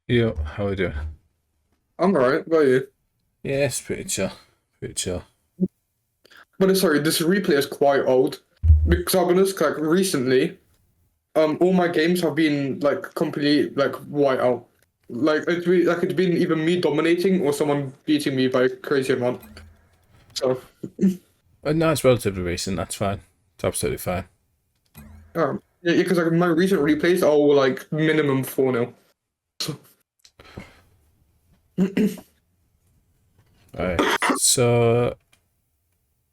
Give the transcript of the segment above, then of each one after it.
Yeah, how are we doing? I'm alright, how about you? Yeah, it's pretty chill. Pretty chill. But sorry, this replay is quite old. Because I'm honest, like recently, all my games have been like completely like white out. It's been either me dominating or someone beating me by a crazy amount. So No, it's relatively recent. That's fine. It's absolutely fine. yeah, because like my recent replays are all like minimum 4-0. So, All right. So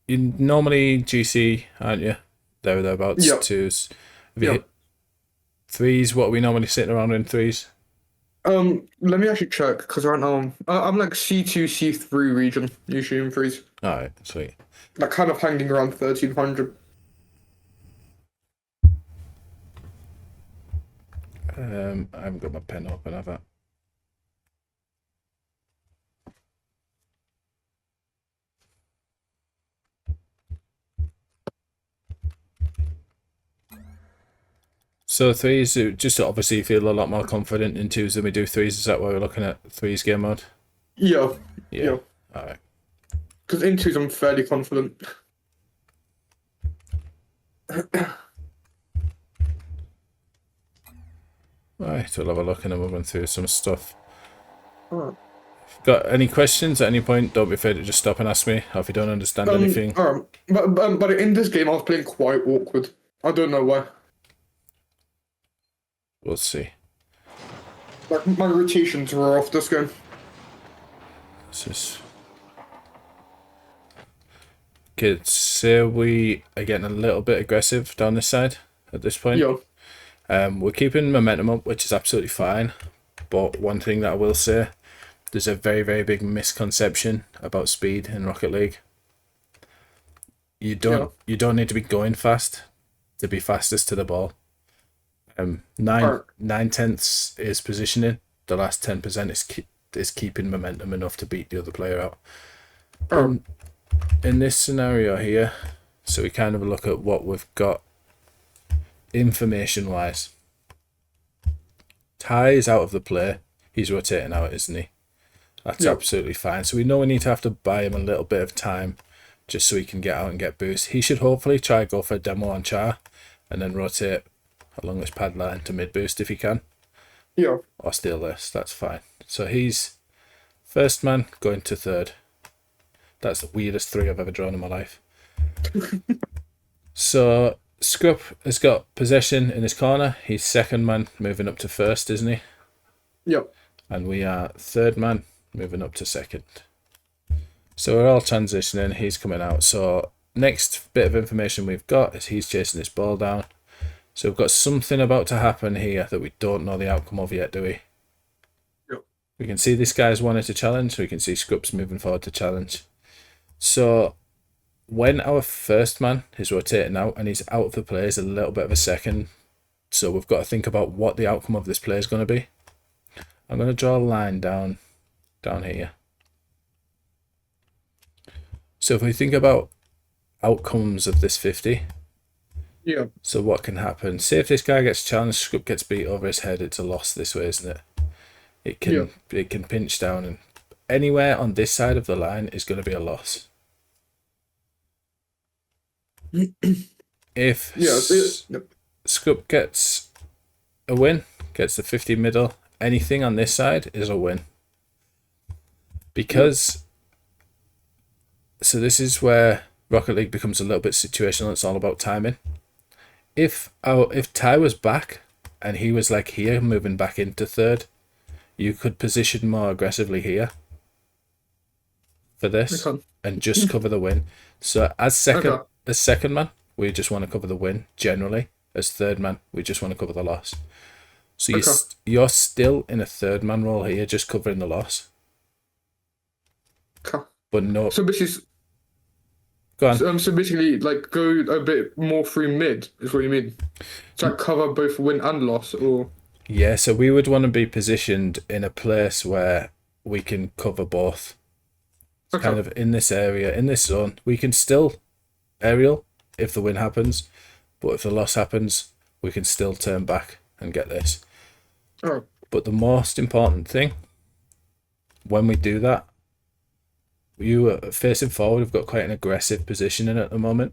you normally GC, aren't you? There or thereabouts. yeah, Twos. Have you yeah. hit threes? What are we normally sitting around in threes? Let me actually check because right now I'm like C2, C3 region usually in freeze. All right, sweet. Like kind of hanging around 1300. I haven't got my pen open, have I? So threes, just obviously feel a lot more confident in twos than we do threes. Is that why we're looking at threes game mode? Yeah, Yeah. yeah. All right. Because intos, I'm fairly confident. Right, we'll have a look and then we'll run through some stuff. Alright. Got any questions at any point? Don't be afraid to just stop and ask me. Or if you don't understand anything, But in this game, I was playing quite awkward. I don't know why. we'll see. Like my rotations were off this game. This is kids. Say we are getting a little bit aggressive down this side at this point. Yeah, We're keeping momentum up, which is absolutely fine. But one thing that I will say, there's a very, very big misconception about speed in Rocket League. You yeah. don't need to be going fast to be fastest to the ball. Nine Alright, 9/10 is positioning. The last 10% is keeping momentum enough to beat the other player out. alright. In this scenario here, so we kind of look at what we've got information wise. Ty is out of the play. He's rotating out, isn't he? That's Yeah, absolutely fine. So we know we need to have to buy him a little bit of time just so he can get out and get boost. He should hopefully try go for a demo on Char and then rotate along this pad line to mid boost if he can. yeah. Or steal this. That's fine. So he's first man going to third. That's the weirdest three I've ever drawn in my life. So Scrupp has got possession in his corner. He's second man moving up to first, isn't he? Yeah. And we are third man moving up to second. So we're all transitioning. He's coming out. So next bit of information we've got is he's chasing this ball down. So we've got something about to happen here that we don't know the outcome of yet, do we? Yeah. We can see this guy's wanted to challenge. We can see Scrupp's moving forward to challenge. So when our first man is rotating out and he's out of the play is a little bit of a second. So we've got to think about what the outcome of this play is going to be. I'm going to draw a line down here. So if we think about outcomes of this 50, Yeah. so what can happen? Say if this guy gets challenged, Scrupp gets beat over his head, it's a loss this way, isn't it? Yeah. It can pinch down and anywhere on this side of the line is going to be a loss. If Yeah. Scrupp gets a win, gets the 50 middle, anything on this side is a win. Yeah. Because, so this is where Rocket League becomes a little bit situational. It's all about timing. If Ty was back and he was like here, moving back into third, you could position more aggressively here for this Okay. and just cover the win. So Okay. as second man, we just want to cover the win generally. As third man, we just want to cover the loss. So Okay. you're still in a third man role here, just covering the loss. Okay. But no, So basically, go on. so basically, like go a bit more through mid is what you mean. So like cover both win and loss, or Yeah, so we would want to be positioned in a place where we can cover both. Kind okay. of in this area, in this zone. We can still aerial if the win happens, but if the loss happens, we can still turn back and get this. Oh, But the most important thing when we do that, you are facing forward. We've got quite an aggressive positioning at the moment.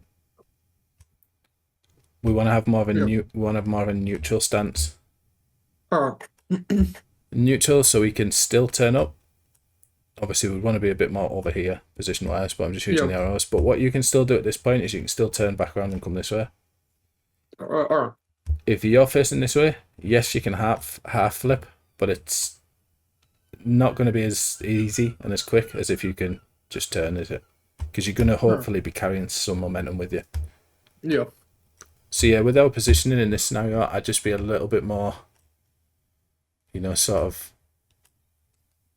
We want to have more of a Yeah. we want to have more of a neutral stance. Alright. Neutral, so we can still turn up. Obviously, we want to be a bit more over here, position-wise, but I'm just using Yeah. the arrows. But what you can still do at this point is you can still turn back around and come this way. Alright. If you're facing this way, yes, you can half flip, but it's not going to be as easy and as quick as if you can just turn, is it? Because you're going to hopefully be carrying some momentum with you. Yeah. So yeah, with our positioning in this scenario, I'd just be a little bit more, sort of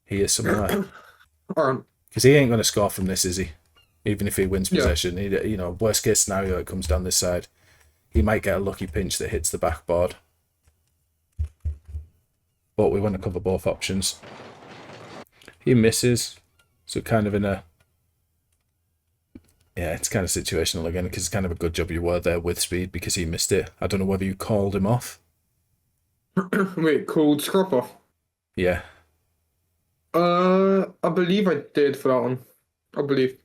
here somewhere. Alright. Because he ain't going to score from this, is he? Even if he wins Yeah. possession, worst case scenario, it comes down this side. He might get a lucky pinch that hits the backboard. But we want to cover both options. He misses, so kind of in a... Yeah, it's kind of situational again, because it's kind of a good job you were there with speed because he missed it. I don't know whether you called him off. Wait, called scrap off? Yeah. I believe I did for that one. I believe.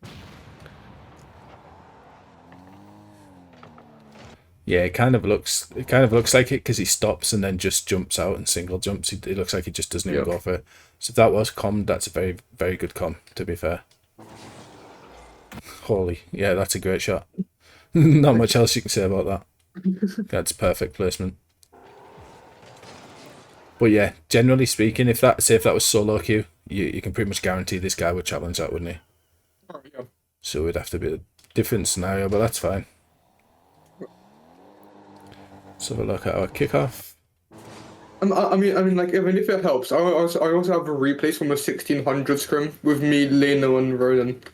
Yeah, it kind of looks like it because he stops and then just jumps out and single jumps. It looks like he just doesn't even go for it. So if that was comm, that's a very, very good comm, to be fair. Holy, yeah, that's a great shot. Not much else you can say about that. That's perfect placement. But yeah, generally speaking, if that was solo queue, you can pretty much guarantee this guy would challenge that, wouldn't he? Oh, yeah. So it'd have to be a different scenario, but that's fine. Let's have a look at our kickoff. I mean, like, even if it helps, I also have a replays from the 1600 scrim with me, Leno, and Roland.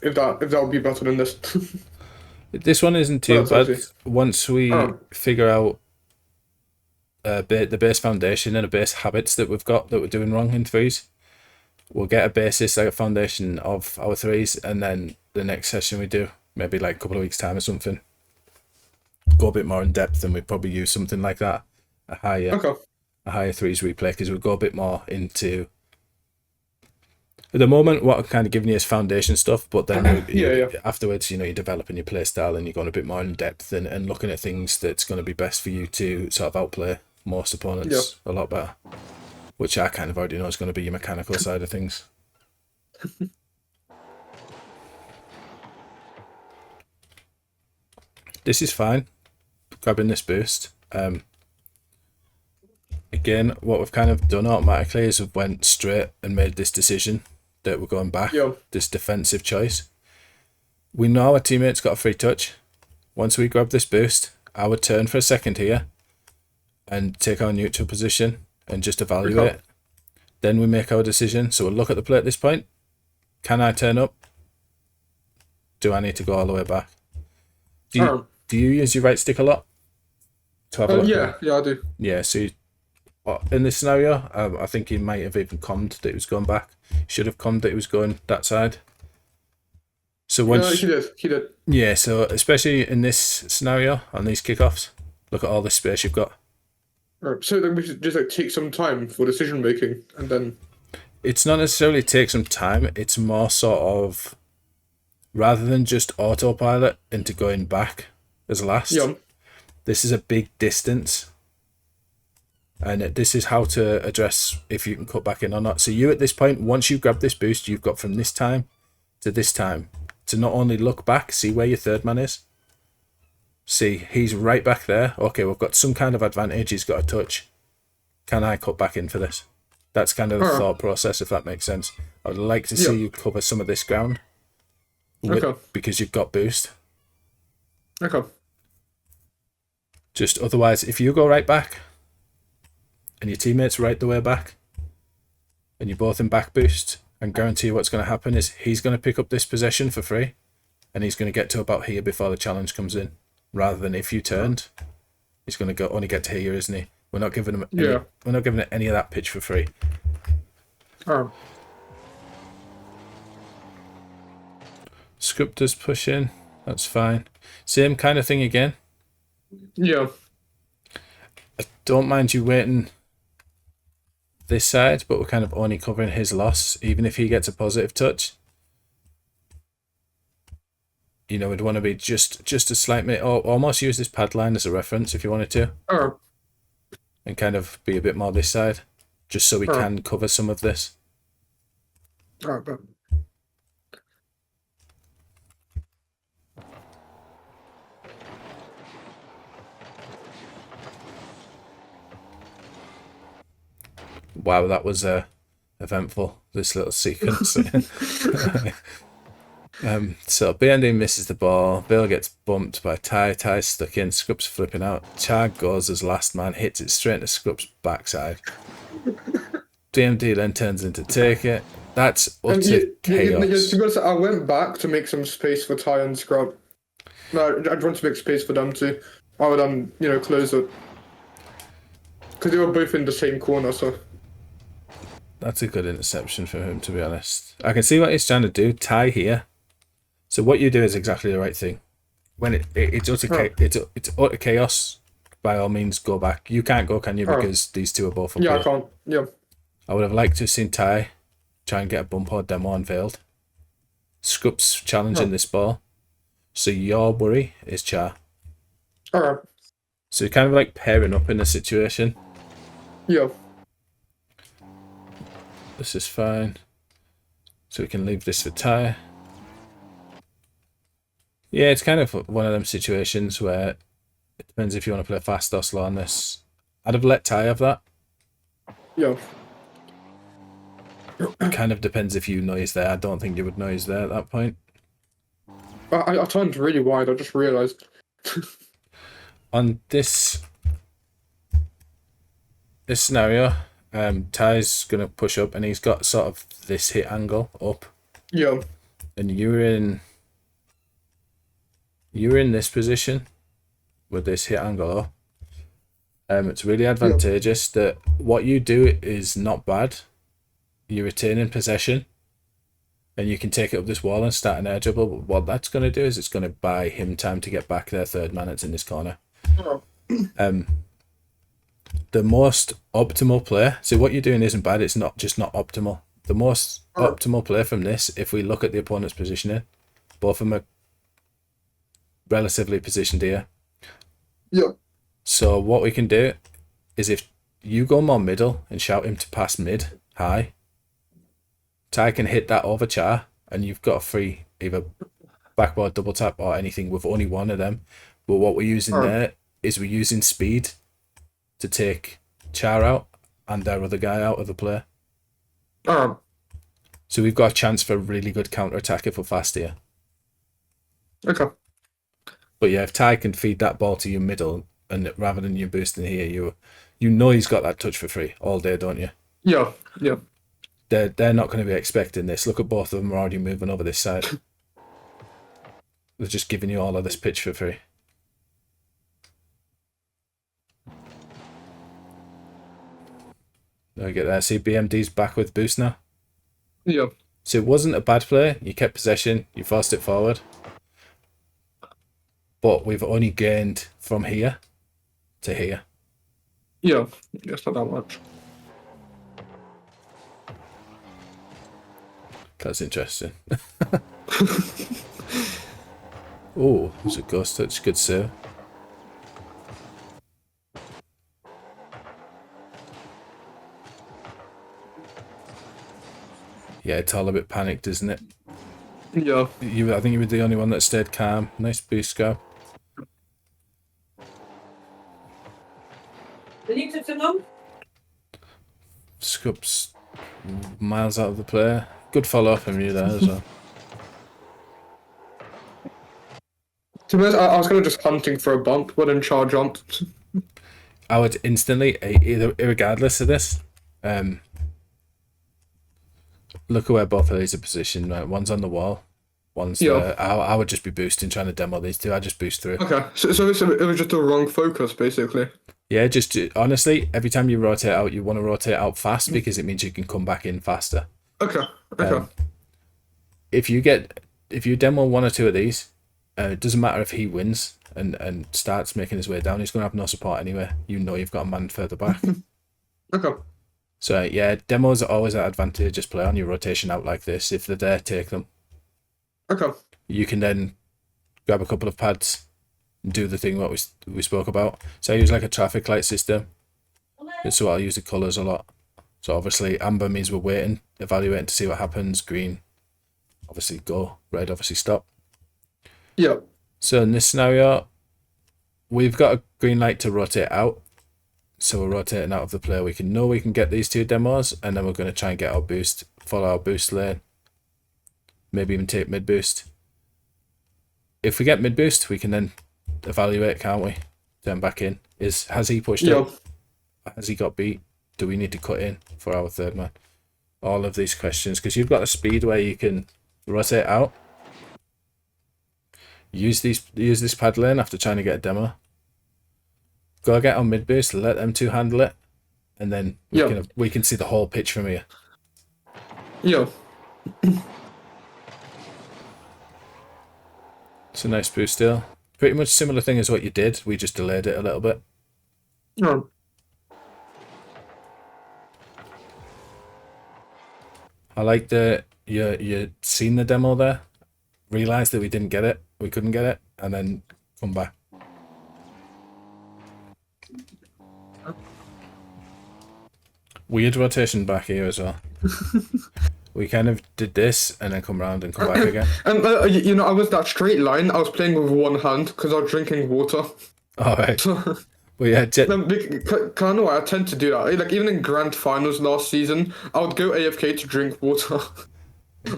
If that would be better than this. This one isn't too bad. Once we figure out the base foundation and the base habits that we've got that we're doing wrong in threes, we'll get a basis, like a foundation of our threes, and then the next session we do, maybe like a couple of weeks' time or something, go a bit more in depth, and we'd probably use something like that, a higher threes replay, because we'll go a bit more into... At the moment, what I'm kind of giving you is foundation stuff, but then afterwards, you're developing your play style and you're going a bit more in depth and looking at things that's going to be best for you to sort of outplay most opponents a lot better, which I kind of already know is going to be your mechanical side of things. This is fine, grabbing this boost. Again, what we've kind of done automatically is we've went straight and made this decision that we're going back, this defensive choice. We know our teammate's got a free touch. Once we grab this boost, I would turn for a second here and take our neutral position and just evaluate. Then we make our decision. So we'll look at the play at this point. Can I turn up? Do I need to go all the way back? Do you use your right stick a lot? To have a look I do. Yeah, so in this scenario, I think he might have even commed that he was going back. He should have commed that he was going that side. So once he did. Yeah, so especially in this scenario on these kickoffs, look at all the space you've got. Right, so then we should just like take some time for decision making, and then it's not necessarily take some time. It's more sort of rather than just autopilot into going back as last. This is a big distance. And this is how to address if you can cut back in or not. So you at this point, once you grab this boost, you've got from this time to not only look back, see where your third man is. See, he's right back there. Okay, we've got some kind of advantage. He's got a touch. Can I cut back in for this? That's kind of the thought process, if that makes sense. I would like to see you cover some of this ground. Because you've got boost. Just otherwise, if you go right back, and your teammate's right the way back, and you're both in back boost, and guarantee you what's going to happen is he's going to pick up this possession for free, and he's going to get to about here before the challenge comes in, rather than if you turned, he's going to only get to here, isn't he? We're not giving him we're not giving it any of that pitch for free. Scripters push in, that's fine. Same kind of thing again. I don't mind you waiting this side, but we're kind of only covering his loss, even if he gets a positive touch. You know, we'd want to be just a slight bit, or almost use this pad line as a reference if you wanted to, Alright. and kind of be a bit more this side, just so we Alright. can cover some of this. Alright, but Wow, that was eventful, this little sequence. So BND misses the ball. Bill gets bumped by Ty. Ty's stuck in. Scrub's flipping out. Chad goes as last man, hits it straight into Scrub's backside. DMD then turns in to take it. That's utter chaos. To be honest, I went back to make some space for Ty and Scrub. No, I'd want to make space for them too. I would close it. Because they were both in the same corner, so. That's a good interception for him, to be honest. I can see what he's trying to do. Ty here. So what you do is exactly the right thing. When it's utter chaos, by all means go back. You can't go, can you? Because these two are both up Yeah, here. I can't. Yeah. I would have liked to have seen Ty try and get a bump or demo unveiled. Scrub's challenging this ball. So your worry is Char. Alright. So you're kind of like pairing up in the situation. Yeah. This is fine. So we can leave this for Ty. Yeah, it's kind of one of them situations where it depends if you want to play fast or slow on this. I'd have let Ty have that. Yeah. It kind of depends if you know he's there. I don't think you would know he's there at that point. I turned really wide, I just realised. On this scenario, Ty's going to push up and he's got sort of this hit angle up. Yeah. And you're in this position with this hit angle up. It's really advantageous that what you do is not bad. You're retaining possession and you can take it up this wall and start an air dribble. But what that's going to do is it's going to buy him time to get back their third man that's in this corner. The most optimal play, so what you're doing isn't bad, it's not optimal. The most optimal play from this, if we look at the opponent's positioning, both of them are relatively positioned here. Yeah. So what we can do is if you go more middle and shout him to pass mid, high, Ty can hit that over Char, and you've got a free either backboard, double tap, or anything with only one of them. But what we're using there is we're using speed to take Char out and their other guy out of the play. So we've got a chance for a really good counter-attack if we're fast here. Okay. But yeah, if Ty can feed that ball to your middle, and rather than you boosting here, you know he's got that touch for free all day, don't you? Yeah, yeah. They're not going to be expecting this. Look at both of them are already moving over this side. They're just giving you all of this pitch for free. There we get there. See, BMD's back with boost now. Yeah. So it wasn't a bad play. You kept possession. You forced it forward. But we've only gained from here to here. Yeah. It's not that much. That's interesting. Oh, there's a ghost touch. Good save. Yeah, it's all a bit panicked, isn't it? Yeah. I think you were the only one that stayed calm. Nice boost, go. Scrubs miles out of the play. Good follow up from you there as well. To be honest, I was kind of just hunting for a bump, but then Char jumped. I would instantly, regardless of this, look at where both of these are positioned. Right? One's on the wall, one's there. I would just be boosting, trying to demo these two. I just boost through. Okay, so it was just the wrong focus, basically. Yeah, just honestly, every time you rotate out, you want to rotate out fast because it means you can come back in faster. Okay. If you demo one or two of these, it doesn't matter if he wins and starts making his way down. He's going to have no support anyway. You know you've got a man further back. Okay. So yeah, demos are always an advantageous play on your rotation out like this. If they're there, take them. Okay. You can then grab a couple of pads and do the thing what we spoke about. So I use like a traffic light system. So I'll use the colours a lot. So obviously amber means we're waiting, evaluating to see what happens. Green, obviously go. Red, obviously stop. Yeah. So in this scenario, we've got a green light to rotate out. So we're rotating out of the player. We can get these two demos, and then we're going to try and get our boost, follow our boost lane. Maybe even take mid boost. If we get mid boost, we can then evaluate, can't we? Turn back in. Has he pushed Yeah. it? Has he got beat? Do we need to cut in for our third man? All of these questions, because you've got a speed where you can rotate out. Use this pad lane after trying to get a demo. Go get on mid boost, let them two handle it, and then we can see the whole pitch from here. Yeah. It's a nice boost still. Pretty much similar thing as what you did. We just delayed it a little bit. Yeah. I like you seen the demo there, realised that we couldn't get it, and then come back. Weird rotation back here as well. We kind of did this and then come around and come back again. And I was that straight line. I was playing with one hand because I was drinking water. All right. Well, yeah. I know I tend to do that. Like even in grand finals last season, I would go AFK to drink water.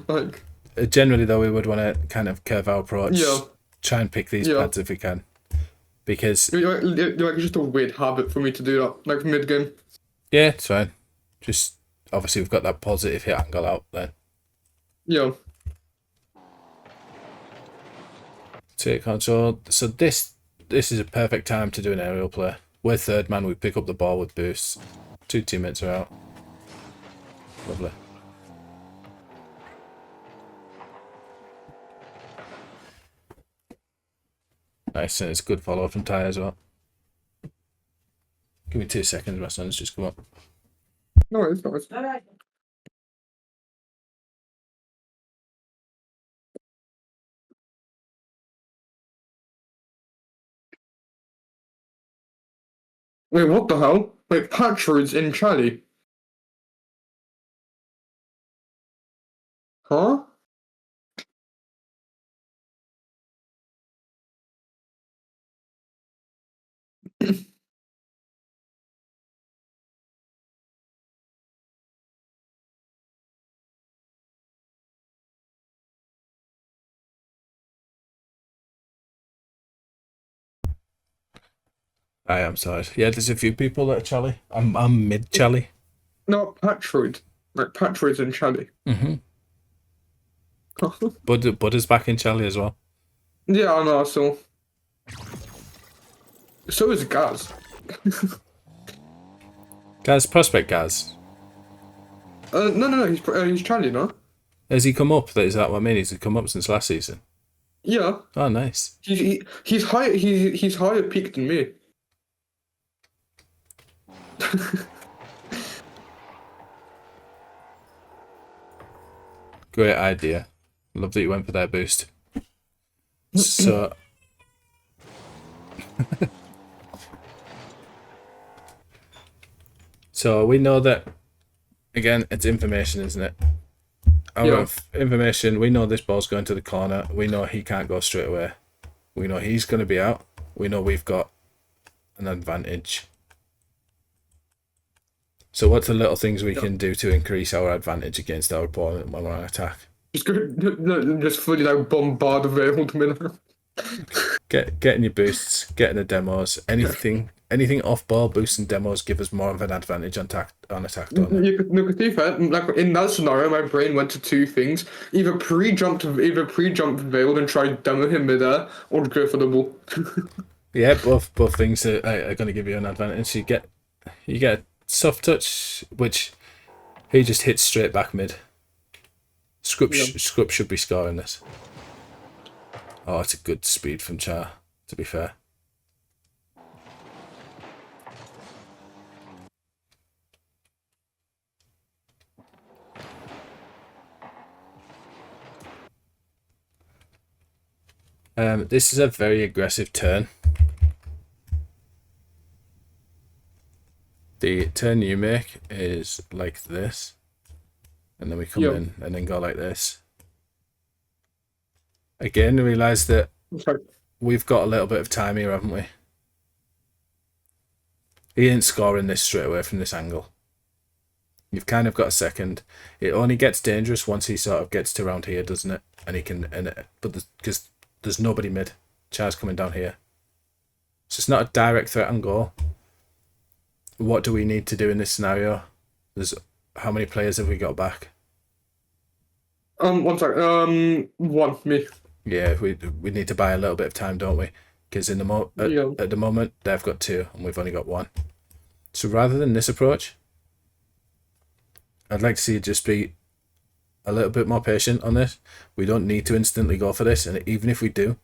Like generally though, we would want to kind of curve our approach. Yeah. Try and pick these pads if we can, because it's just a weird habit for me to do that. Like mid game. Yeah, it's fine. Just obviously we've got that positive hit angle out then. Yeah. Take control. So this is a perfect time to do an aerial play. We're third man, we pick up the ball with boosts. 2 teammates are out. Lovely. Nice, and it's a good follow from Ty as well. Give me 2 seconds, my son's just come up. No, it's not. All right. Wait, what the hell? Wait, Patrood's in Charlie. Huh? I am sorry. Yeah, there's a few people that are Charlie. I'm mid Charlie. No, Patrood. Like Patrood's in Charlie. Mm-hmm. Bud is back in Charlie as well. Yeah, I know. So is Gaz. Prospect Gaz. No. He's Charlie, no. Has he come up? Is that what I mean? He's come up since last season. Yeah. Oh, nice. He's higher. He's higher peaked than me. Great idea. Love that you went for their boost. So so we know that, again, it's information, isn't it? Information, we know this ball's going to the corner. We know he can't go straight away. We know he's going to be out. We know we've got an advantage. So what's the little things we can do to increase our advantage against our opponent when we're on attack? Just fully like bombard the veiled miller. Getting your boosts, getting the demos, anything off ball boosts and demos give us more of an advantage on attack, don't they? You could be fair. Like in that scenario, my brain went to 2 things: either pre-jumped veiled and tried demo him midair, or go for the ball. Yeah, both things are going to give you an advantage. You get a soft touch, which he just hits straight back mid. Scrup should be scoring this. Oh, it's a good speed from Char, to be fair. This is a very aggressive turn. The turn you make is like this, and then we come Yeah. in and then go like this. Again, realize that Okay. we've got a little bit of time here, haven't we? He ain't scoring this straight away from this angle. You've kind of got a second. It only gets dangerous once he sort of gets to around here, doesn't it? And he can, but because there's nobody mid. Char's coming down here, so it's not a direct threat on goal. What do we need to do in this scenario? There's how many players have we got back? 1 second. One me. Yeah, we need to buy a little bit of time, don't we? Because in the Yeah. at the moment they've got 2 and we've only got 1. So rather than this approach, I'd like to see it just be a little bit more patient on this. We don't need to instantly go for this, and even if we do,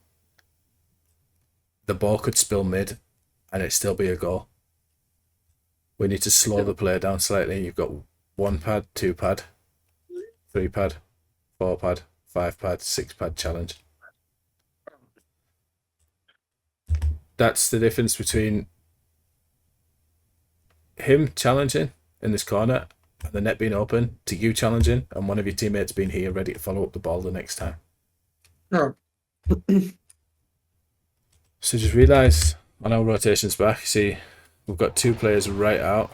the ball could spill mid and it still be a goal. We need to slow the play down slightly. You've got 1 pad, 2 pad, 3 pad, 4 pad, 5 pad, 6 pad challenge. That's the difference between him challenging in this corner and the net being open to you challenging and one of your teammates being here ready to follow up the ball the next time. Yeah. So just realise on our rotations back, see we've got 2 players right out.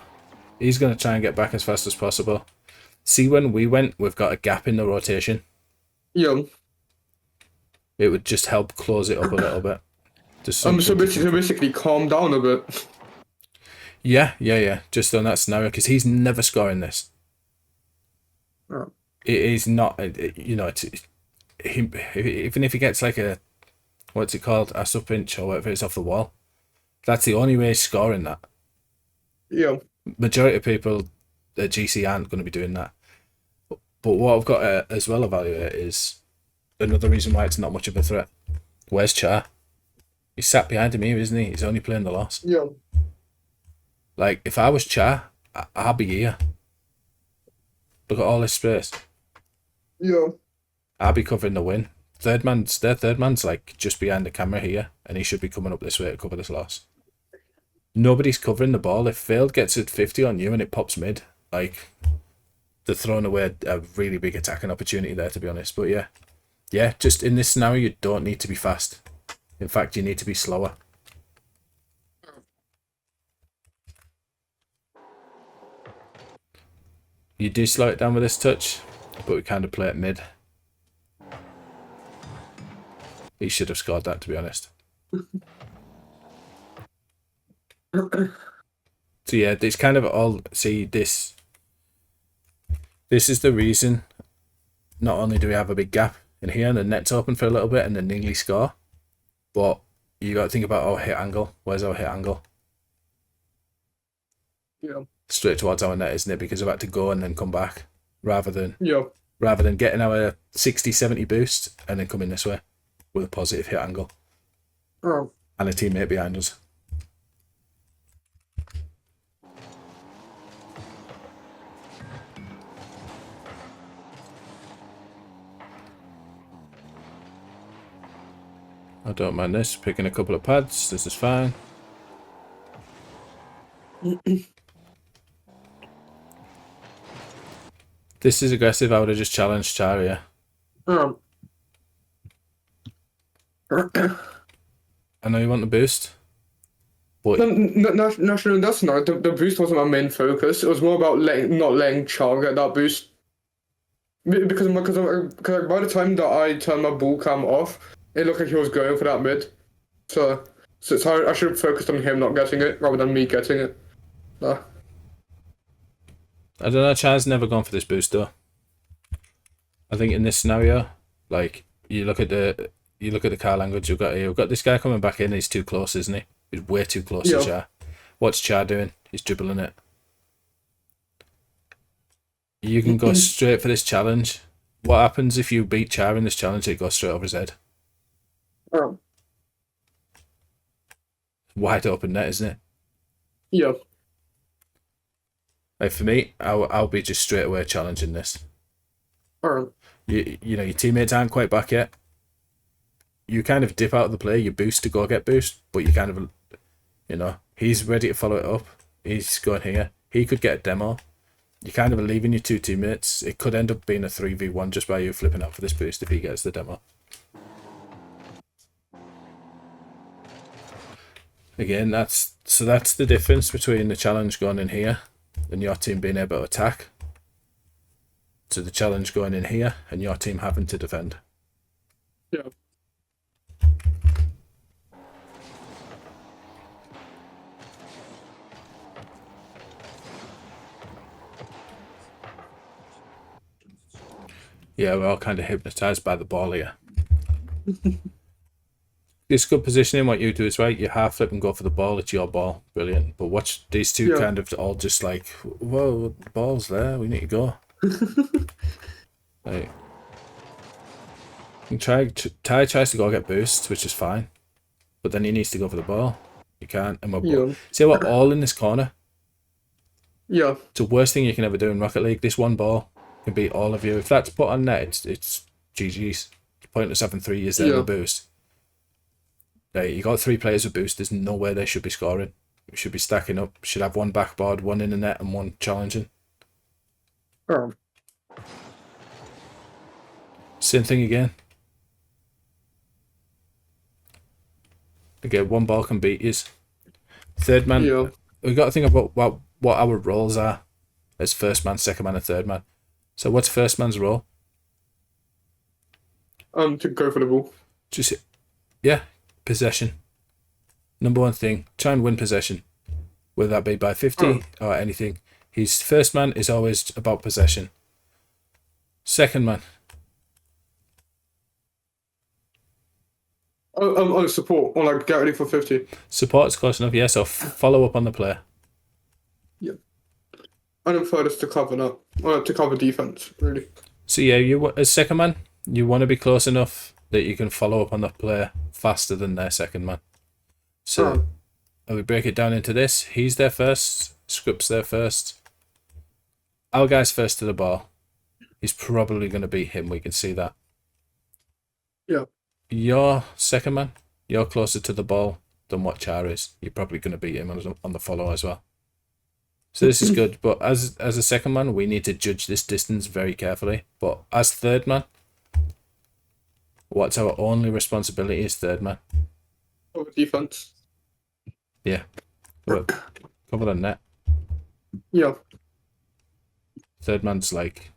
He's going to try and get back as fast as possible. See, when we went, we've got a gap in the rotation. Yeah. It would just help close it up a little bit. Just So something to basically calm down a bit. Yeah. Just on that scenario, because he's never scoring this. Yeah. It is not, you know, even if he gets like a, what's it called, a sub pinch or whatever, it's off the wall. That's the only way he's scoring that. Yeah. Majority of people at GC aren't going to be doing that. But what I've got to as well evaluate is another reason why it's not much of a threat. Where's Char? He's sat behind him here, isn't he? He's only playing the loss. Yeah. Like, if I was Char, I'd be here. Look at all this space. Yeah. I'd be covering the win. Their third man's like just behind the camera here, and he should be coming up this way to cover this loss. Nobody's covering the ball. If Failed gets at 50 on you and it pops mid, like, they're throwing away a really big attacking opportunity there, to be honest. But yeah, just in this scenario, you don't need to be fast. In fact, you need to be slower. You do slow it down with this touch, but we kind of play it mid. He should have scored that, to be honest. So yeah, it's kind of all, see, this is the reason not only do we have a big gap in here and the net's open for a little bit and then nearly score, but you got to think about our hit angle. Where's our hit angle? Yeah. Straight towards our net, isn't it? Because we've had to go and then come back rather than Yeah. getting our 60-70 boost and then coming this way with a positive hit angle Oh. and a teammate behind us. I don't mind this. Picking a couple of pads. This is fine. This is aggressive. I would have just challenged Char here. Um. I know you want the boost, but National, that's not the boost wasn't my main focus. It was more about not letting Char get that boost. Because by the time that I turned my ball cam off, it looked like he was going for that mid. So I should have focused on him not getting it rather than me getting it. I don't know. Char's never gone for this boost though. I think in this scenario, like you look at the car language you've got here. We've got this guy coming back in. He's too close, isn't he? He's way too close to Char. What's Char doing? He's dribbling it. You can go straight for this challenge. What happens if you beat Char in this challenge? It goes straight over his head. Oh. Wide open net, isn't it? Yeah. Like for me, I'll be just straight away challenging this. Alright. You know, your teammates aren't quite back yet. you kind of dip out of the play, you boost to go get boost, but you kind of, you know, he's ready to follow it up. He's going here. He could get a demo. You kind of are leaving your 2 teammates. It could end up being a 3v1 just by you flipping out for this boost if he gets the demo. Again, that's the difference between the challenge going in here and your team being able to attack, to the challenge going in here and your team having to defend. Yeah. Yeah, we're all kind of hypnotized by the ball here. It's good positioning. What you do is right. You half flip and go for the ball. It's your ball. Brilliant. But watch these two kind of all just like, whoa, the ball's there. We need to go. Like, Ty tries to go get boosts, which is fine. But then he needs to go for the ball. You can't. And we're see, we're all in this corner. Yeah. It's the worst thing you can ever do in Rocket League. This one ball can beat all of you. If that's put on net, it's GG's. It's pointless having 3 years there with boost. Like, you got 3 players with boost. There's no way they should be scoring. We should be stacking up. Should have 1 backboard, 1 in the net, and 1 challenging. Oh. Same thing again. Okay, 1 ball can beat you. Third man. We've got to think about what our roles are as first man, second man, and third man. So what's first man's role? To go for the ball. Just, yeah, possession. Number 1 thing, try and win possession. Whether that be by 50 or anything. His first man is always about possession. Second man. Support, or like get ready for 50. Support's close enough, yes, or follow up on the play. Yeah. And then third is to cover that, or to cover defense, really. So yeah, you as second man, you want to be close enough that you can follow up on the play faster than their second man. So if we break it down into this, he's there first, Script's there first. Our guy's first to the ball. He's probably going to beat him, we can see that. Yeah. Your second man, you're closer to the ball than what Char is. You're probably going to beat him on the follow as well. So this is good, but as a second man, we need to judge this distance very carefully. But as third man, what's our only responsibility as third man? Over defense. Yeah. Cover the net. Yeah. Third man's like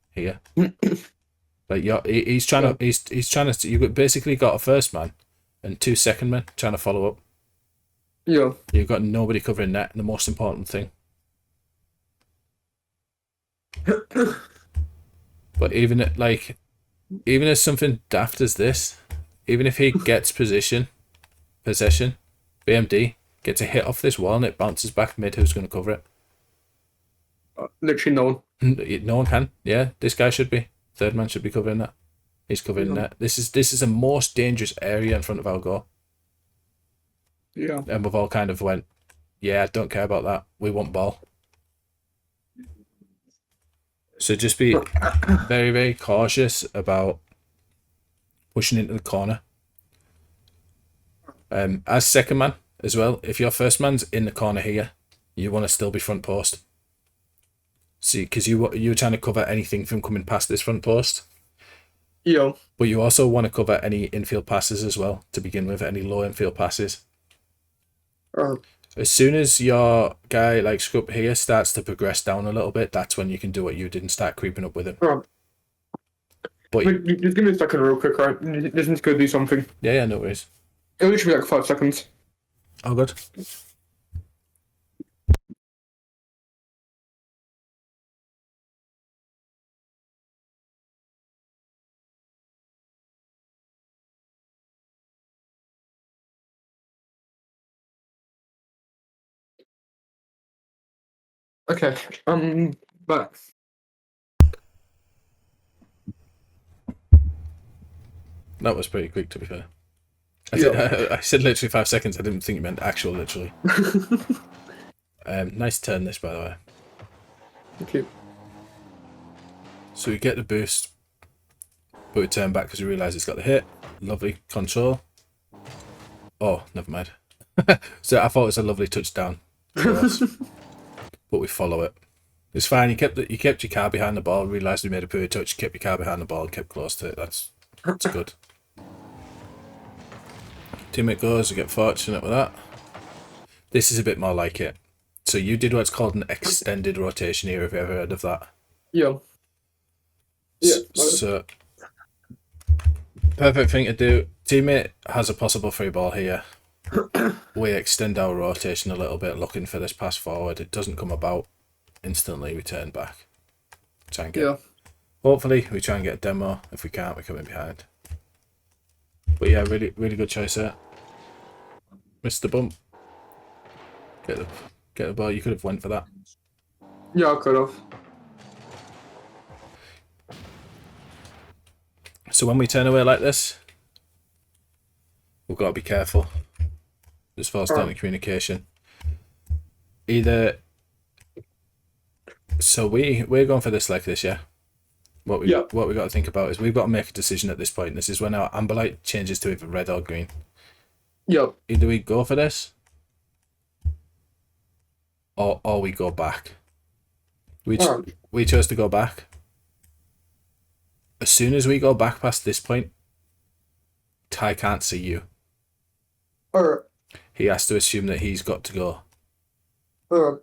here. Like he's trying to. You basically got a first man and 2 second men trying to follow up. Yeah. You've got nobody covering net. The most important thing. But even as something daft as this, even if he gets possession, BMD gets a hit off this wall and it bounces back mid, who's going to cover it? Literally no one. No one can. Yeah, this guy should be. Third man should be covering that. He's covering that. This is the most dangerous area in front of our goal. Yeah. And we've all kind of went, yeah, I don't care about that. We want ball. So just be very, very cautious about pushing into the corner. As second man as well, if your first man's in the corner here, you want to still be front post. See, because you're trying to cover anything from coming past this front post. Yeah. But you also want to cover any infield passes as well, to begin with, any low infield passes. As soon as your guy like Scrub here starts to progress down a little bit, that's when you can do what you did and start creeping up with him. But just give me a second real quick, right? Just need to go do something. Yeah, no worries. It'll literally be like 5 seconds. Oh, good. Okay, back. That was pretty quick, to be fair. I said literally 5 seconds. I didn't think you meant actual literally. Nice turn this, by the way. Thank you. So we get the boost, but we turn back because we realise it's got the hit. Lovely control. Oh, never mind. So I thought it was a lovely touchdown for us, but we follow it. It's fine. You kept your car behind the ball. Realised we made a poor touch. Kept your car behind the ball and kept close to it. That's good. Teammate goes. We get fortunate with that. This is a bit more like it. So you did what's called an extended rotation here. Have you ever heard of that? Yeah. Yeah. So perfect thing to do. Teammate has a possible free ball here. We extend our rotation a little bit, looking for this pass forward. It doesn't come about. Instantly we turn back. Try and get. Yeah. Hopefully we try and get a demo. If we can't, we come in behind. But yeah, really good choice there. Missed the bump. Get the ball. You could have went for that. Yeah, I could have. So when we turn away like this, we've got to be careful. Just falls down to communication. Either. So we're going for this like this, yeah. What we got to think about is we've got to make a decision at this point. This is when our amber light changes to either red or green. Yep. Either we go for this, or we go back. We chose to go back. As soon as we go back past this point, Ty can't see you. Alright. He has to assume that he's got to go. Alright.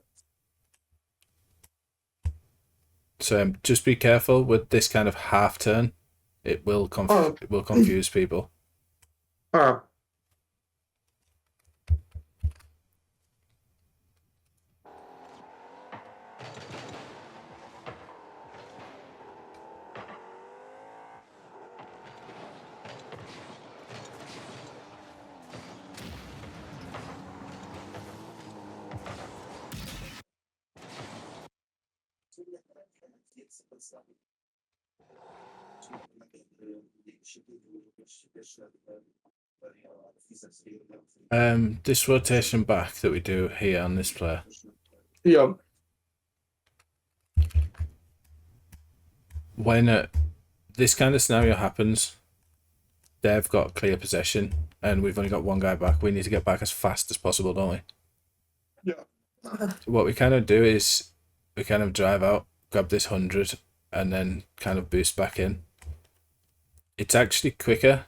So just be careful with this kind of half turn. It will confuse people. Alright. This rotation back that we do here on this player. Yeah. When this kind of scenario happens, they've got clear possession and we've only got one guy back. We need to get back as fast as possible, don't we? Yeah. What we kind of do is we kind of drive out, grab this 100 and then kind of boost back in. It's actually quicker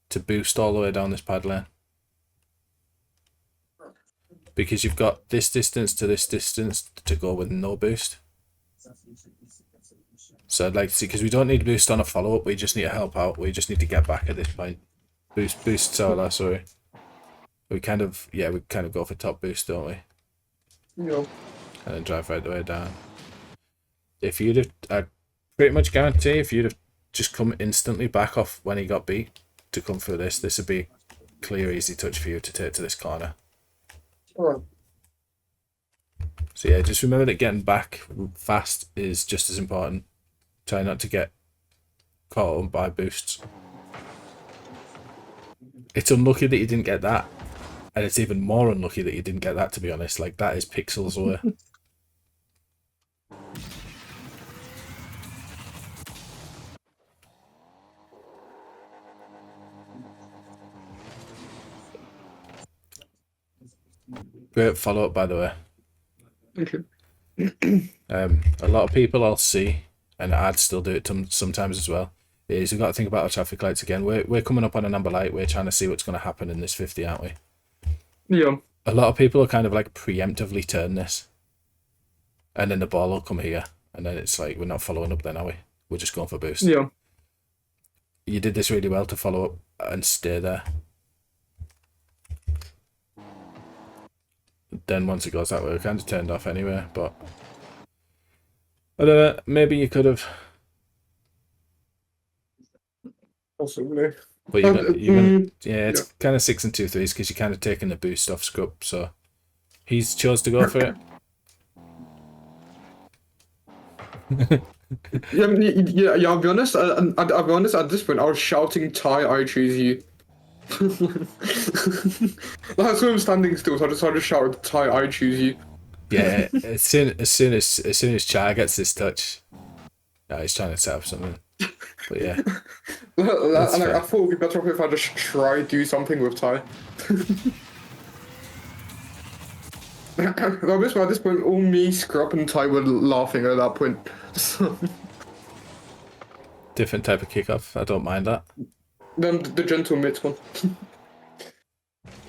to boost all the way down this pad lane, because you've got this distance to this distance to go with no boost. So I'd like to see, because we don't need boost on a follow-up, we just need to help out. We just need to get back at this point. Boost Solar, sorry. We kind of go for top boost, don't we? Yeah. And then drive right the way down. If you'd have, I pretty much guarantee if you'd have just come instantly back off when he got beat to come through this would be a clear, easy touch for you to take to this corner. Alright. So yeah, just remember that getting back fast is just as important. Try not to get caught up by boosts. It's unlucky that you didn't get that, and it's even more unlucky that you didn't get that, to be honest. Like, that is pixels away. Great follow-up, by the way. Okay. A lot of people I'll see, and I'd still do it sometimes as well, is we've got to think about our traffic lights again. We're coming up on an amber light. We're trying to see what's going to happen in this 50, aren't we? Yeah. A lot of people are kind of like preemptively turn this, and then the ball will come here, and then it's like, we're not following up then, are we? We're just going for boost. Yeah. You did this really well to follow up and stay there. Then once it goes that way, we're kind of turned off anyway, but I don't know, maybe you could have. Possibly. But you're gonna, yeah, it's kind of 6 and 2 threes because you're kind of taking the boost off Scrub, so he's chose to go for it. Yeah. I'll be honest. I'll be honest. At this point, I was shouting, "Ty, I choose you." That's why I'm standing still. So I just shouted, "Ty, I choose you." Yeah, as soon as Char gets this touch, he's trying to set up something. But yeah, it's And I fine. thought it'd be better off if I just try do something with Ty. At this point, all me, Scrub, and Ty were laughing at that point. So, Different type of kickoff. I don't mind that. then the gentle mitts one.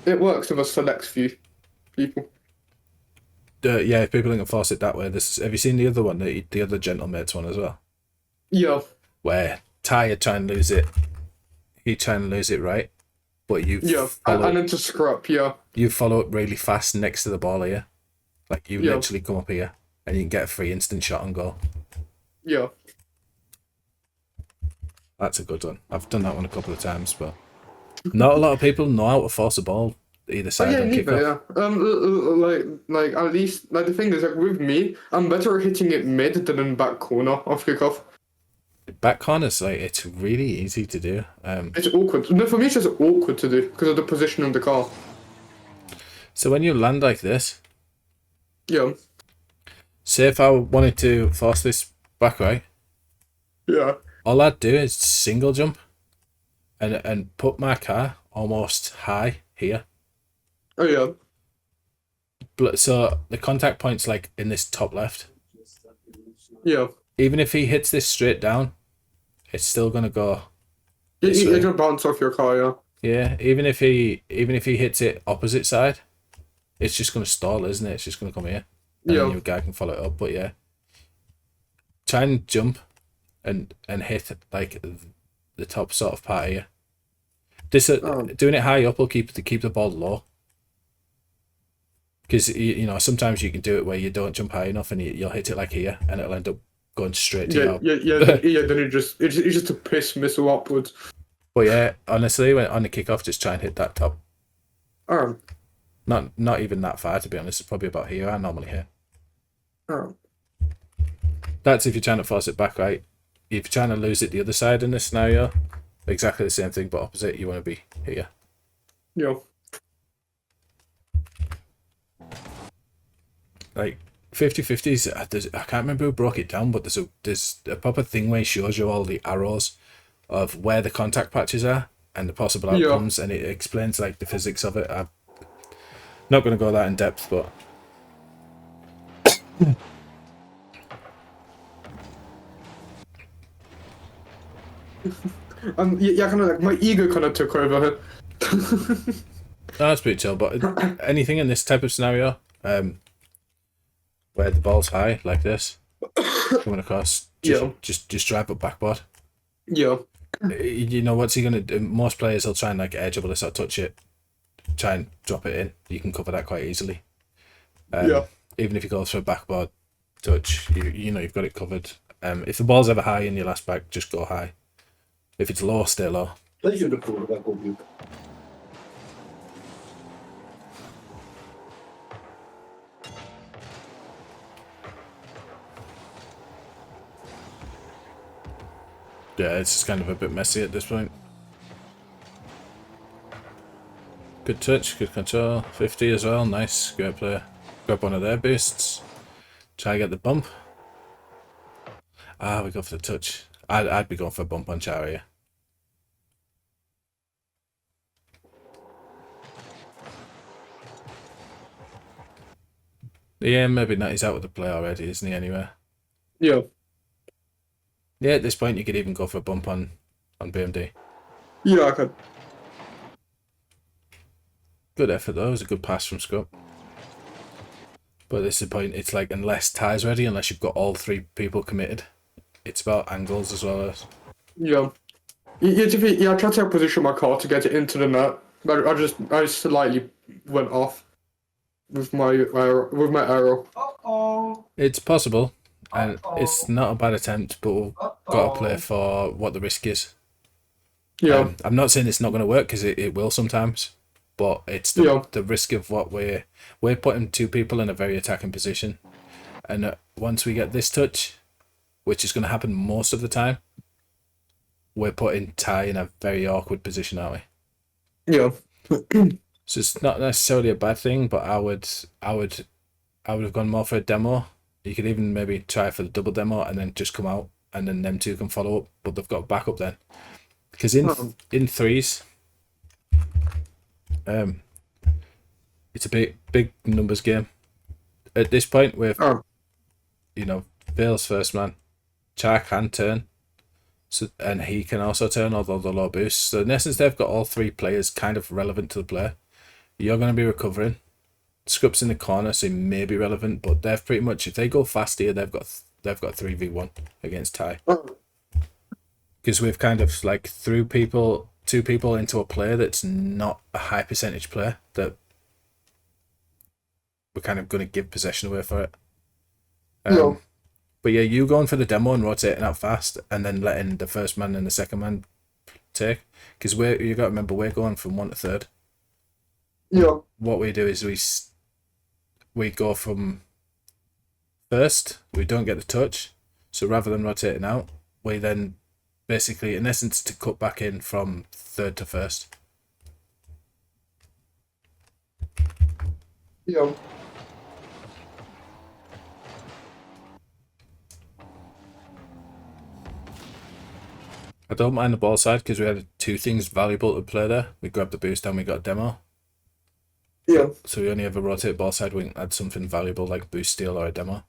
It works with a select few people. Yeah, if people can force it that way. This have you seen the other one, the other gentlemates one as well, Yeah, where Ty are trying to lose it, he trying to lose it right, but yeah, and then to Scrub, yeah, you follow up really fast next to the ball here, like you yeah, literally come up here and you can get a free instant shot and goal. yeah. That's a good one. I've done that one a couple of times, but not a lot of people know how to force a ball either Oh side yeah, on neither. kickoff. Yeah. Like at least like the thing is like with me, I'm better at hitting it mid than in back corner off kickoff. Back corners, like it's really easy to do. It's awkward. No, for me, it's just awkward to do because of the position of the car. So when you land like this, Yeah, say if I wanted to force this back right, yeah. all I'd do is single jump and put my car almost high here. Oh yeah, So the contact point's like in this top left. yeah. Even if he hits this straight down, it's still gonna go You, this you, way. you can bounce off your car. Yeah, Yeah, even if he hits it opposite side, it's just gonna stall, isn't it? It's just gonna come here, and then yeah, your guy can follow it up. But yeah, try and jump and hit like the top sort of part here. This um, doing it high up will keep the ball low. Because you know sometimes you can do it where you don't jump high enough and you'll hit it like here and it'll end up going straight to yeah, you. yeah, yeah. Then it's just a piss missile upwards. But yeah, honestly, when on the kickoff, just try and hit that top. Um, Not even that far to be honest. It's probably about here. I normally hit. um, That's if you're trying to force it back right. If you're trying to lose it the other side in this scenario, exactly the same thing but opposite. You want to be here. yeah, Like 50-50s, I can't remember who broke it down, but there's a proper thing where it shows you all the arrows of where the contact patches are and the possible yeah. outcomes, and it explains like the physics of it. I'm not going to go that in depth, but Yeah, kind of like my ego kind of took over. that's pretty chill. But anything in this type of scenario, where the ball's high like this, coming across, Yeah, just drive up backboard. yeah, You know what's he gonna do? Most players will try and like air dribble this or touch it, try and drop it in. You can cover that quite easily. yeah, Even if you go for a backboard touch, you know you've got it covered. If the ball's ever high in your last back, just go high. If it's low, stay low. Yeah, it's just kind of a bit messy at this point. Good touch, good control. 50 as well, nice. Great player. Grab one of their boosts. Try and get the bump. We go for the touch. I'd be going for a bump on Chara here. Yeah, maybe not. He's out with the play already, isn't he, anyway? yeah. Yeah, at this point, you could even go for a bump on BMD. Yeah, I could. Good effort, though. It was a good pass from Scott. But this is the point. It's like, unless Ty's ready, unless you've got all three people committed, it's about angles as well as... Yeah. Yeah, I tried to position my car to get it into the net, but I slightly went off with my arrow. It's possible, and it's not a bad attempt, but we've got to play for what the risk is. Yeah, I'm not saying it's not going to work, because it will sometimes, but it's the risk of what we're putting two people in a very attacking position. And once we get this touch, which is going to happen most of the time, we're putting Ty in a very awkward position, aren't we? yeah, So it's not necessarily a bad thing, but I would have gone more for a demo. You could even maybe try for the double demo and then just come out and then them two can follow up, but they've got backup then. Because in threes, it's a big numbers game. At this point, with Vale's first man, Char can turn, so and he can also turn, although the low boost. So in essence, they've got all three players kind of relevant to the play. You're going to be recovering. Script's in the corner, so he may be relevant, but they've pretty much, if they go fast here, they've got 3v1 against Ty. Because we've kind of like threw two people into a player that's not a high percentage player, that we're kind of going to give possession away for it. But yeah, you going for the demo and rotating out fast, and then letting the first man and the second man take. Because you got to remember, we're going from 1 to 3rd. Yeah. What we do is we go from first, we don't get the touch, so rather than rotating out, we then basically, in essence, to cut back in from 3rd to 1st. Yeah. I don't mind the ball side because we had two things valuable to play there. We grabbed the boost and we got a demo. Yeah. So we only ever rotate ball side, we can add something valuable like boost steal or a demo.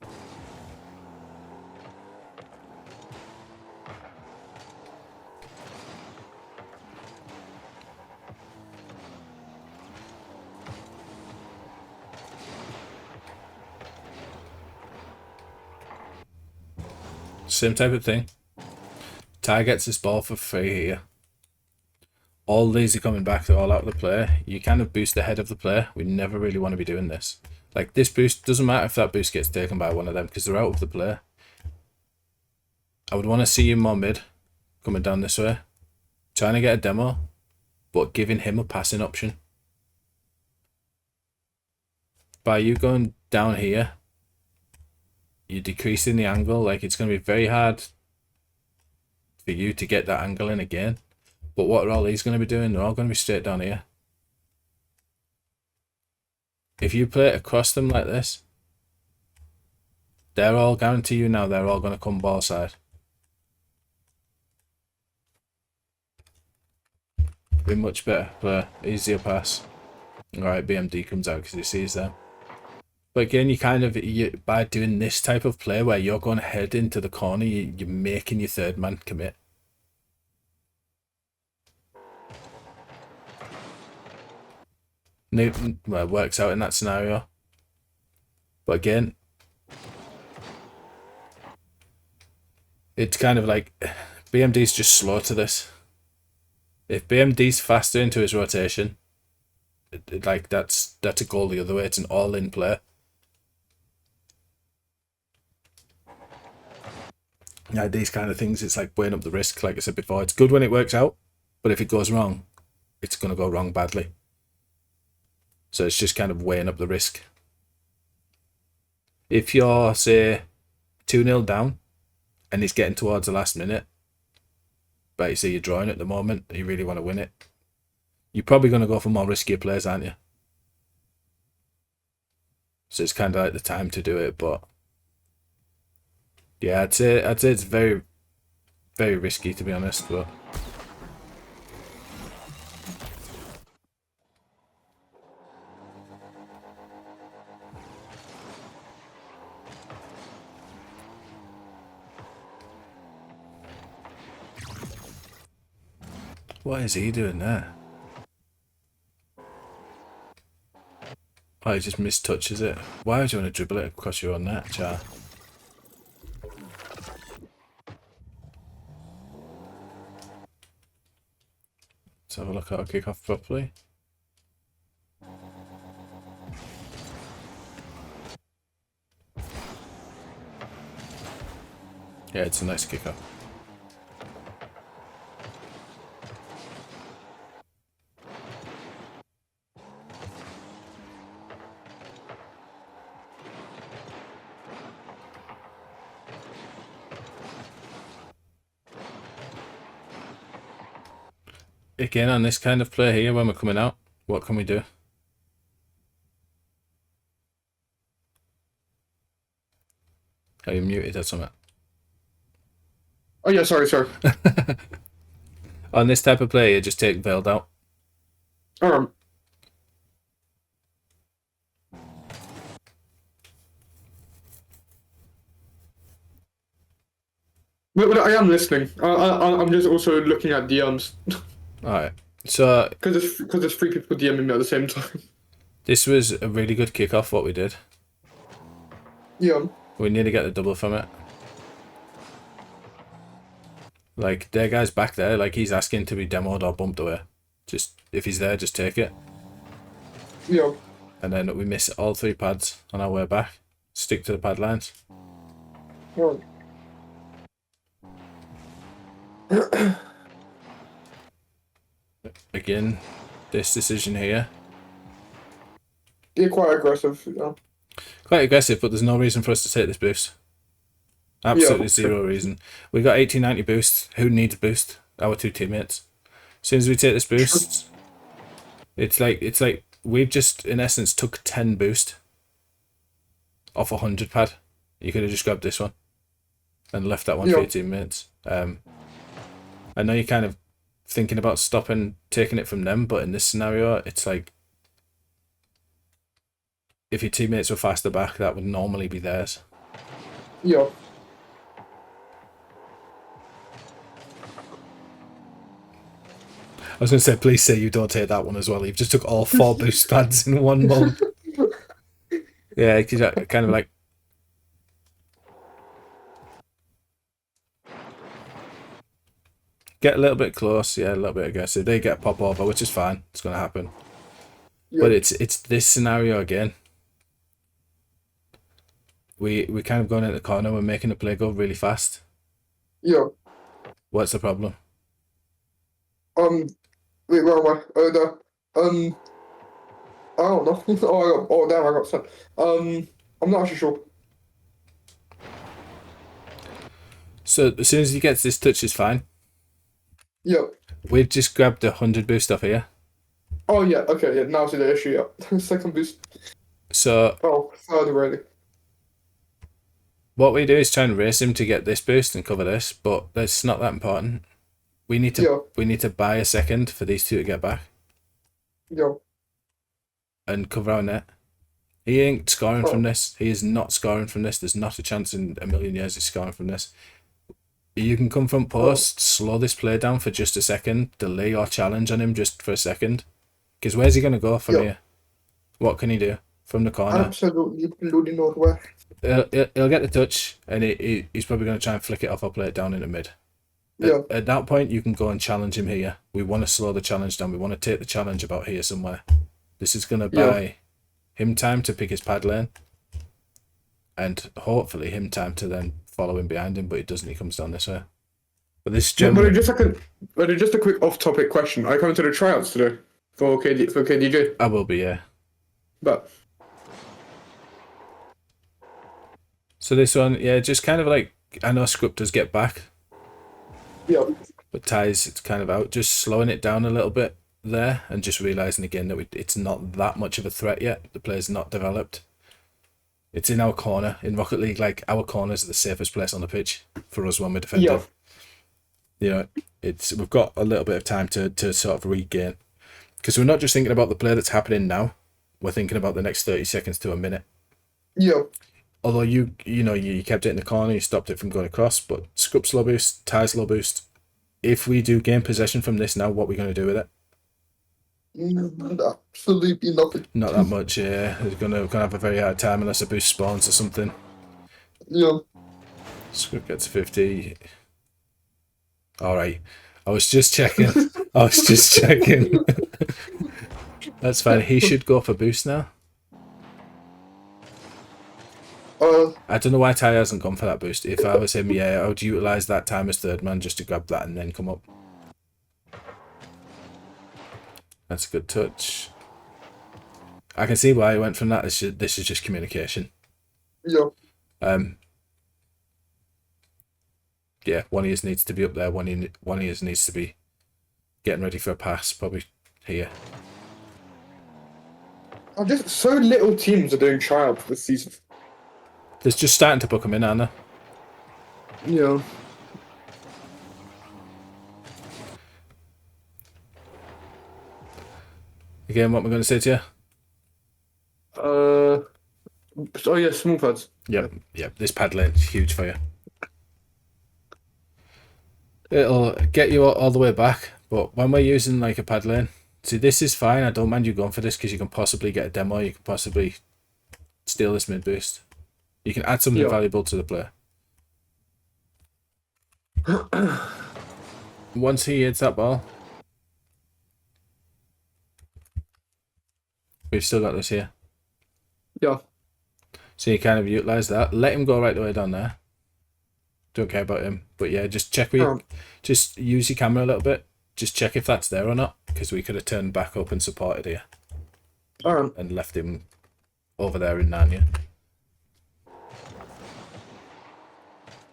Same type of thing. Ty gets this ball for free here. All these are coming back, they're all out of the play. You kind of boost ahead of the play. We never really want to be doing this. Like this boost, doesn't matter if that boost gets taken by one of them because they're out of the play. I would want to see you more mid, coming down this way. Trying to get a demo, but giving him a passing option. By you going down here, you're decreasing the angle. Like it's going to be very hard for you to get that angle in again. But what are all these going to be doing? They're all going to be straight down here. If you play it across them like this, they're all, guarantee you now, they're all going to come ball side. Be much better play, easier pass. Alright, BMD comes out because he sees them. But again, by doing this type of play where you're going to head into the corner, you're making your third man commit. Newton, well, works out in that scenario. But again, it's kind of like BMD's just slow to this. If BMD's faster into his rotation, like that's a goal the other way. It's an all-in play. Yeah, these kind of things, it's like weighing up the risk. Like I said before, it's good when it works out, but if it goes wrong, it's going to go wrong badly. So it's just kind of weighing up the risk. If you're, say, 2-0 down and it's getting towards the last minute, but you see you're drawing at the moment, you really want to win it, you're probably going to go for more riskier plays, aren't you? So it's kind of like the time to do it, but yeah, I'd say it's very, very risky, to be honest, but what is he doing there? Oh, he just mistouches it. Why would you want to dribble it across your own net, Char? Let's have a look at our kick off properly. Yeah, it's a nice kick off. Again, on this kind of play here, when we're coming out, what can we do? Are you muted or something? Oh yeah, sorry. On this type of play, you just take Veiled out. Um, but I am listening. I'm just also looking at DMs Alright. So because there's three people DMing me at the same time. this was a really good kickoff, what we did. Yeah. We need to get the double from it. Like, their guy's back there, like, he's asking to be demoed or bumped away. Just, if he's there, just take it. Yeah. And then we miss all 3 pads on our way back. Stick to the pad lines. Yeah. Again, this decision here. You're quite aggressive. Yeah. Quite aggressive, but there's no reason for us to take this boost. Absolutely Yeah, zero reason. We got 1890 boost. Who needs a boost? Our 2 teammates. As soon as we take this boost, it's like we've just in essence took 10 boost off 100 pad. You could have just grabbed this one and left that one for your teammates. I know you're kind of thinking about stopping taking it from them, but in this scenario, it's like if your teammates were faster back, that would normally be theirs. Yeah. I was going to say, please say you don't take that one as well. You've just took all 4 boost pads in one mode. Yeah, kind of like... Get a little bit close, yeah, a little bit aggressive. They get pop over, which is fine. It's going to happen. Yeah. But it's this scenario again. We kind of going into the corner. We're making the play go really fast. Yeah. What's the problem? Wait, where am I? I don't know. Oh, damn, I got sent. I'm not actually sure. So as soon as he gets this touch, is fine. Yeah. We've just grabbed the 100 boost off here. Oh, yeah, okay, yeah, now I see the issue, yeah. Second boost. So Oh, third already. what we do is try and race him to get this boost and cover this, but that's not that important. We need to buy a second for these 2 to get back. Yeah. And cover our net. He ain't scoring from this. He is not scoring from this. There's not a chance in a million years he's scoring from this. You can come front post, slow this play down for just a second, delay your challenge on him just for a second. Because where's he going to go from here? What can he do from the corner? Absolutely bloody nowhere. He'll get the touch, and he's probably going to try and flick it off or play it down in the mid. Yeah. At that point, you can go and challenge him here. We want to slow the challenge down. We want to take the challenge about here somewhere. This is going to buy him time to pick his pad lane, and hopefully him time to then follow him behind him, but he doesn't. He comes down this way. But this generally... just a quick off-topic question. Are you coming to the tryouts today for KDJ? I will be, yeah. But so this one, yeah, just kind of like, I know Script does get back. Yeah. But Ty's it's kind of out. Just slowing it down a little bit there and just realising again that it's not that much of a threat yet. The play's not developed. It's in our corner. In Rocket League, like, our corners are the safest place on the pitch for us when we're defending. Yeah. You know, we've got a little bit of time to sort of regain. Because we're not just thinking about the play that's happening now. We're thinking about the next 30 seconds to a minute. Yeah. Although you kept it in the corner, you stopped it from going across, but Script's low boost, Ty's low boost. If we do gain possession from this now, what are we going to do with it? Absolutely nothing. Not that much, yeah. We're gonna have a very hard time unless a boost spawns or something. Yeah. Script gets 50. Alright. I was just checking. That's fine. He should go for boost now. I don't know why Ty hasn't gone for that boost. If I was him, yeah, I would utilise that time as third man just to grab that and then come up. That's a good touch. I can see why he went from that. This is just communication. Yeah. Yeah, one of you needs to be up there. One of you needs to be getting ready for a pass, probably here. Just so little teams are doing tryouts this season. There's just starting to book them in, aren't there? Yeah. Again, what am I going to say to you? Oh yeah, small pads. Yep. This pad lane's huge for you. It'll get you all the way back, but when we're using like a pad lane, see, this is fine. I don't mind you going for this because you can possibly get a demo. You can possibly steal this mid boost. You can add something Yeah. valuable to the player. Once he hits that ball, we've still got this here. Yeah. So you kind of utilize that. Let him go right the way down there. Don't care about him. But yeah, just check just use your camera a little bit. Just check if that's there or not. Because we could have turned back up and supported here. And left him over there in Narnia.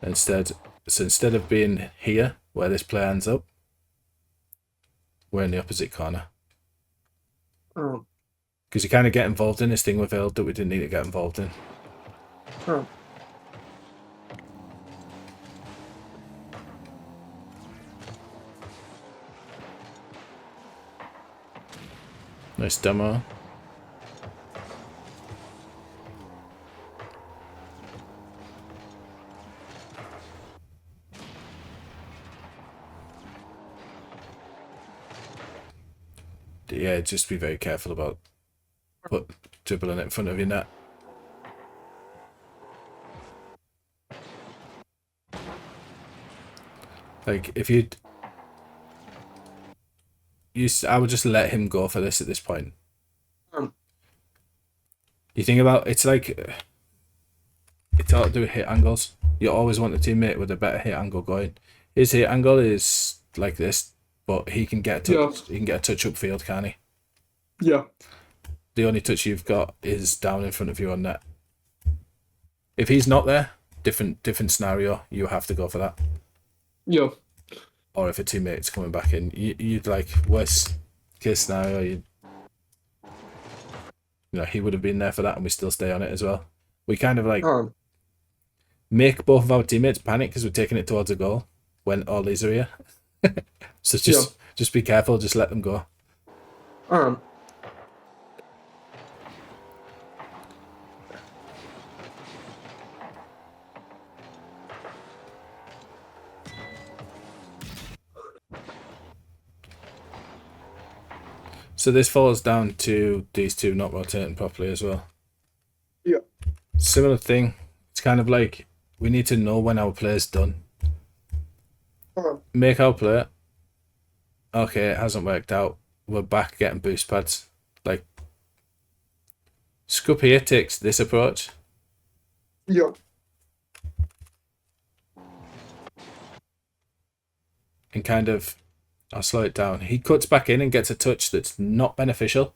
Instead of being here, where this player ends up, we're in the opposite corner. Because you kind of get involved in this thing with Earl that we didn't need to get involved in. Nice demo. Yeah, just be very careful about dribbling it in front of your net. Like, if I would just let him go for this at this point. You think about it's like it's all to do with hit angles. You always want a teammate with a better hit angle going. His hit angle is like this, but he can get a touch. He can get a touch upfield, can't he? Yeah. The only touch you've got is down in front of you on net. If he's not there, different scenario. You have to go for that. Yeah. Or if a teammate's coming back in, you'd like worst case scenario. He would have been there for that, and we still stay on it as well. We kind of like make both of our teammates panic because we're taking it towards a goal when all these are here. So just be careful. Just let them go. So this falls down to these two not rotating properly as well. Yeah. Similar thing. It's kind of like we need to know when our play's done. Make our play. Okay, it hasn't worked out. We're back getting boost pads. Like, Scup here takes this approach. Yeah. And kind of, I'll slow it down. He cuts back in and gets a touch that's not beneficial.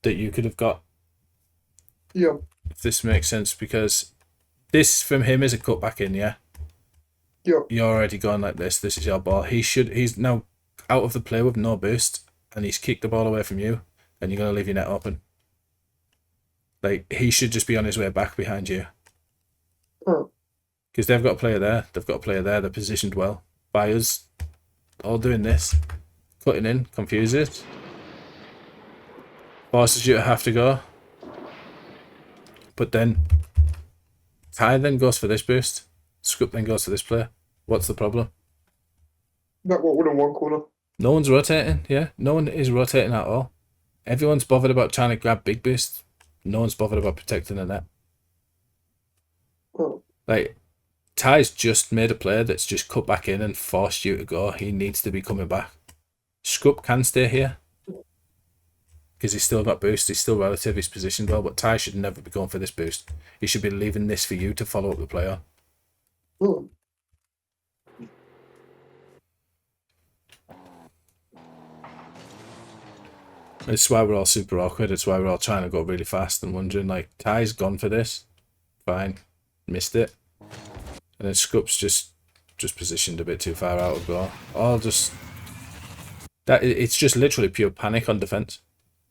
That you could have got. Yeah. If this makes sense, because this from him is a cut back in, yeah? Yeah. You're already going like this. This is your ball. He's now out of the play with no boost, and he's kicked the ball away from you, and you're going to leave your net open. Like, he should just be on his way back behind you. Because they've got a player there. They're positioned well. By us all doing this. Cutting in. Confuses. Forces you to have to go. But then Ty then goes for this boost. Scup then goes for this player. What's the problem? That what would have one corner. No one's rotating, yeah? No one is rotating at all. Everyone's bothered about trying to grab big boosts. No one's bothered about protecting the net. Like, Ty's just made a play that's just cut back in and forced you to go. He needs to be coming back. Scup can stay here. Because he's still got boost. He's still relative. He's positioned well. But Ty should never be going for this boost. He should be leaving this for you to follow up the player. This is why we're all super awkward. It's why we're all trying to go really fast and wondering, like, Ty's gone for this. Fine. Missed it. And then Scup's just positioned a bit too far out of goal. It's just literally pure panic on defense.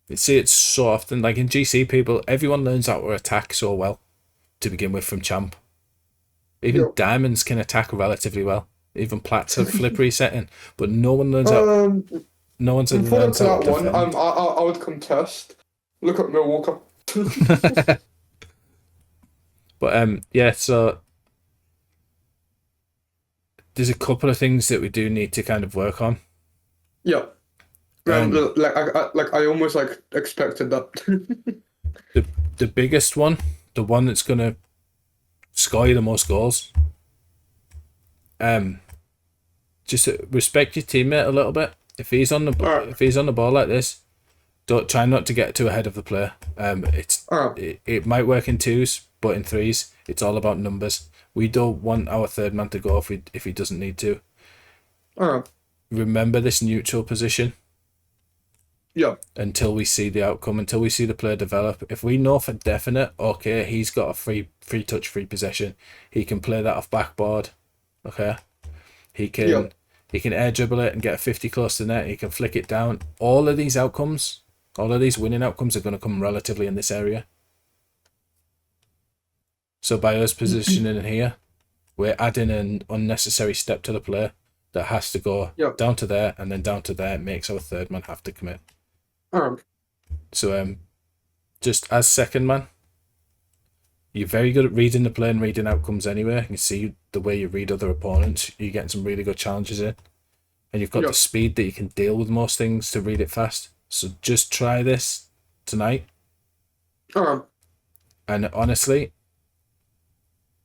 You see it so often. Like in GC, everyone learns how to attack so well to begin with from champ. Even diamonds can attack relatively well. Even plats have flip resetting, but no one learns how. no one's Important learned to how to that one, defend. I would contest. Look at Milwaukee. But yeah, so there's a couple of things that we do need to kind of work on. Yeah. Um, I almost like expected that. the the biggest one, the one that's gonna score you the most goals. Um, just respect your teammate a little bit. Alright, If he's on the ball like this, don't try not to get too ahead of the player. alright, It might work in twos, but in threes, it's all about numbers. We don't want our third man to go if he doesn't need to. alright. Remember this neutral position Yeah, until we see the outcome, until we see the player develop. If we know for definite, okay, he's got a free touch, free possession, he can play that off backboard. Okay, he yeah, can he can air dribble it and get a 50 close to the net. He can flick it down. All of these outcomes, all of these winning outcomes are going to come relatively in this area. So by us positioning here, we're adding an unnecessary step to the player that has to go yeah. down to there and then down to there. It makes our third man have to commit. Alright, So just as second man, you're very good at reading the play and reading outcomes anyway. You can see the way you read other opponents. You're getting some really good challenges in. And you've got yeah. the speed that you can deal with most things to read it fast. So just try this tonight. Alright, And honestly,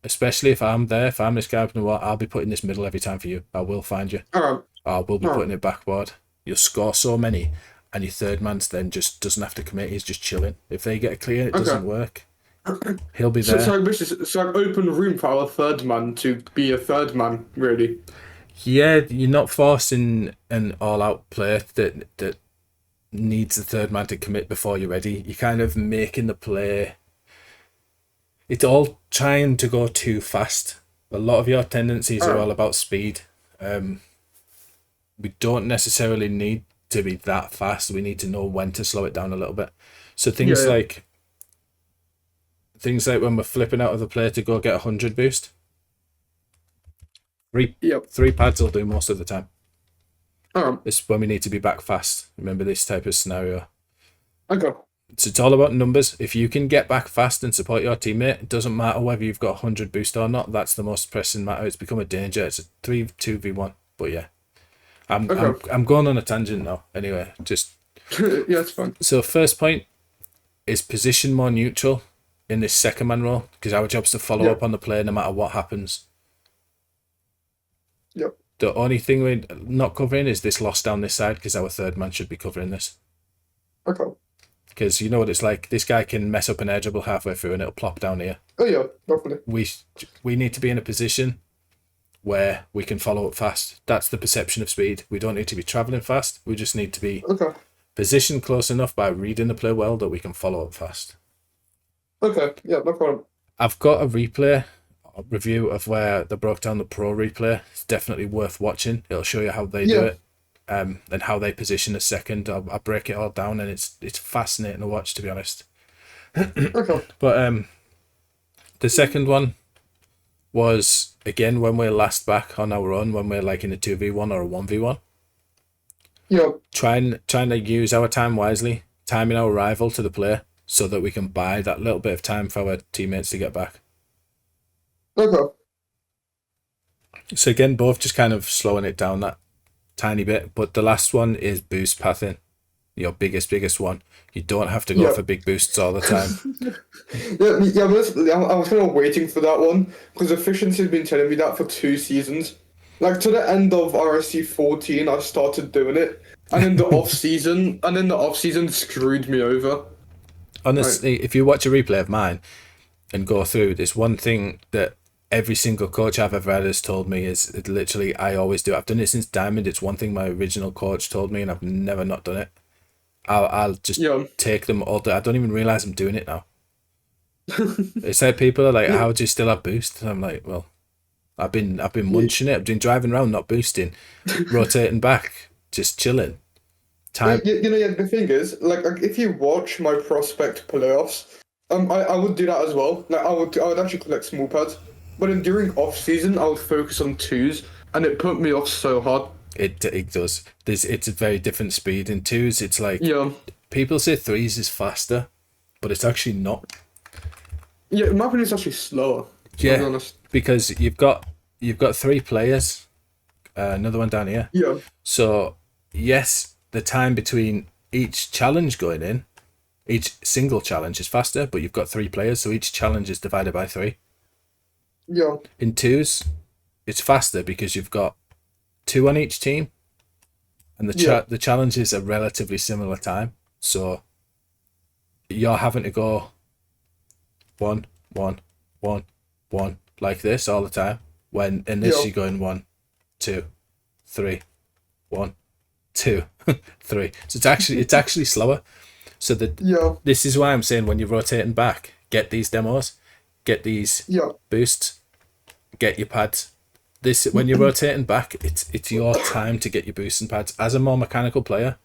especially if I'm there, if I'm this guy, you know what, I'll be putting this middle every time for you. I will find you. alright, I will be alright. putting it backboard. You'll score so many, and your third man's then just doesn't have to commit. He's just chilling. If they get a clear and it doesn't Okay. work, he'll be So, there. so like open room for our third man to be a third man, really. Yeah, you're not forcing an all-out play that needs the third man to commit before you're ready. You're kind of making the play. It's all trying to go too fast. A lot of your tendencies are Alright, all about speed. We don't necessarily need to be that fast. We need to know when to slow it down a little bit. So yeah, yeah, things like when we're flipping out of the play to go get 100 boost, yeah. three pads will do most of the time. Alright, It's when we need to be back fast. Remember this type of scenario. okay, So it's all about numbers. If you can get back fast and support your teammate, it doesn't matter whether you've got 100 boost or not. That's the most pressing matter. It's become a danger. It's a 3-2v1. But yeah, okay. I'm going on a tangent now. Anyway, just Yeah, it's fine. so first point is position more neutral in this second man role because our job's to follow Yeah, up on the play no matter what happens. yeah, The only thing we're not covering is this loss down this side because our third man should be covering this. okay. Because you know what it's like. This guy can mess up an air dribble halfway through and it'll plop down here. Oh yeah, definitely. We need to be in a position where we can follow up fast. That's the perception of speed. We don't need to be travelling fast. We just need to be Okay, positioned close enough by reading the play well that we can follow up fast. okay, yeah, no problem. I've got a replay review of where they broke down the pro replay. It's definitely worth watching. It'll show you how they do Yeah, it. And how they position a second. I break it all down and it's fascinating to watch, to be honest. okay. But the second one was again when we're last back on our own, when we're like in a 2v1 or a 1v1. Yeah, Trying to use our time wisely, timing our arrival to the player so that we can buy that little bit of time for our teammates to get back. okay. So again, both just kind of slowing it down that tiny bit. But the last one is boost pathing. Your biggest one. You don't have to go Yeah. for big boosts all the time. Yeah, I was kind of waiting for that one because efficiency has been telling me that for 2 seasons. Like to the end of RSC 14, I started doing it, and in the off season screwed me over. Honestly, if you watch a replay of mine and go through, there's one thing that every single coach I've ever had has told me is literally I always do. I've done it since Diamond. It's one thing my original coach told me, and I've never not done it. I'll just Yeah, take them all day. I don't even realize I'm doing it now. It's like people are like, yeah, "How do you still have boost?" And I'm like, "Well, I've been yeah, munching it. I've been driving around, not boosting, rotating back, just chilling. Time. yeah. The thing is, like if you watch my prospect playoffs, I would do that as well. Like I would actually collect small pads, but then during off season, I would focus on twos, and it put me off so hard. It does. It's a very different speed. In twos, it's like Yeah. people say threes is faster, but it's actually not. Yeah, in my opinion, it's actually slower. I'll be Yeah, honest. because you've got three players. Another one down here. Yeah. So yes, the time between each challenge going in, each single challenge is faster, but you've got three players, so each challenge is divided by three. Yeah. In twos, it's faster because you've got two on each team, and Yeah. the challenges are relatively similar time. So you're having to go one, one, one, one like this all the time. When in this Yeah. you're going one, two, three, one, two, three. So it's actually slower. So that Yeah. this is why I'm saying when you're rotating back, get these demos, get these Yeah. boosts, get your pads. This when you're rotating back, it's your time to get your boosts and pads. As a more mechanical player,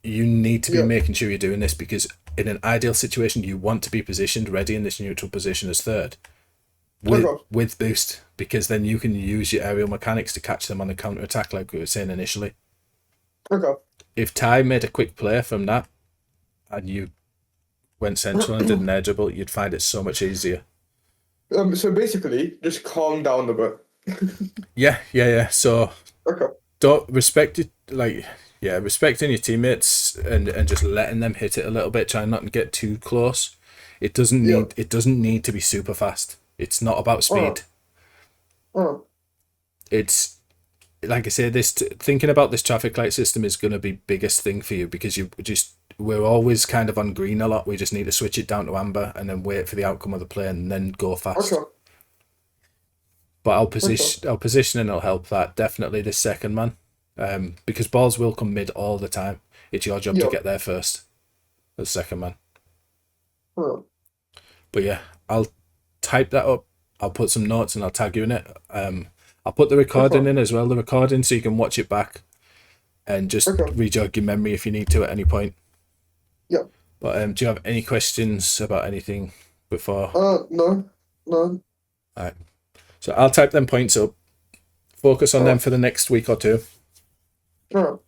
you need to be Yeah. making sure you're doing this because in an ideal situation, you want to be positioned ready in this neutral position as third Okay. with boost because then you can use your aerial mechanics to catch them on the counter attack, like we were saying initially. Okay. If Ty made a quick play from that and you went central and did an air dribble, you'd find it so much easier. So basically, just calm down a bit. Yeah. So Okay. don't respect it, like respecting your teammates and just letting them hit it a little bit. Try not to get too close. Yeah. It doesn't need to be super fast. It's not about speed. Oh. It's like I say, thinking about this traffic light system is going to be biggest thing for you because we're always kind of on green a lot. We just need to switch it down to amber and then wait for the outcome of the play and then go fast. Okay. But Okay. our positioning will help that definitely this second man, because balls will come mid all the time. It's your job to Yeah. get there first, as second man. Oh. But yeah, I'll type that up. I'll put some notes and I'll tag you in it. I'll put the recording Okay. in as well, the recording, so you can watch it back and just Okay. rejog your memory if you need to at any point. Yeah. But do you have any questions about anything before? No. No. All right. So I'll type them points up. Focus on them Oh. for the next week or two. Oh.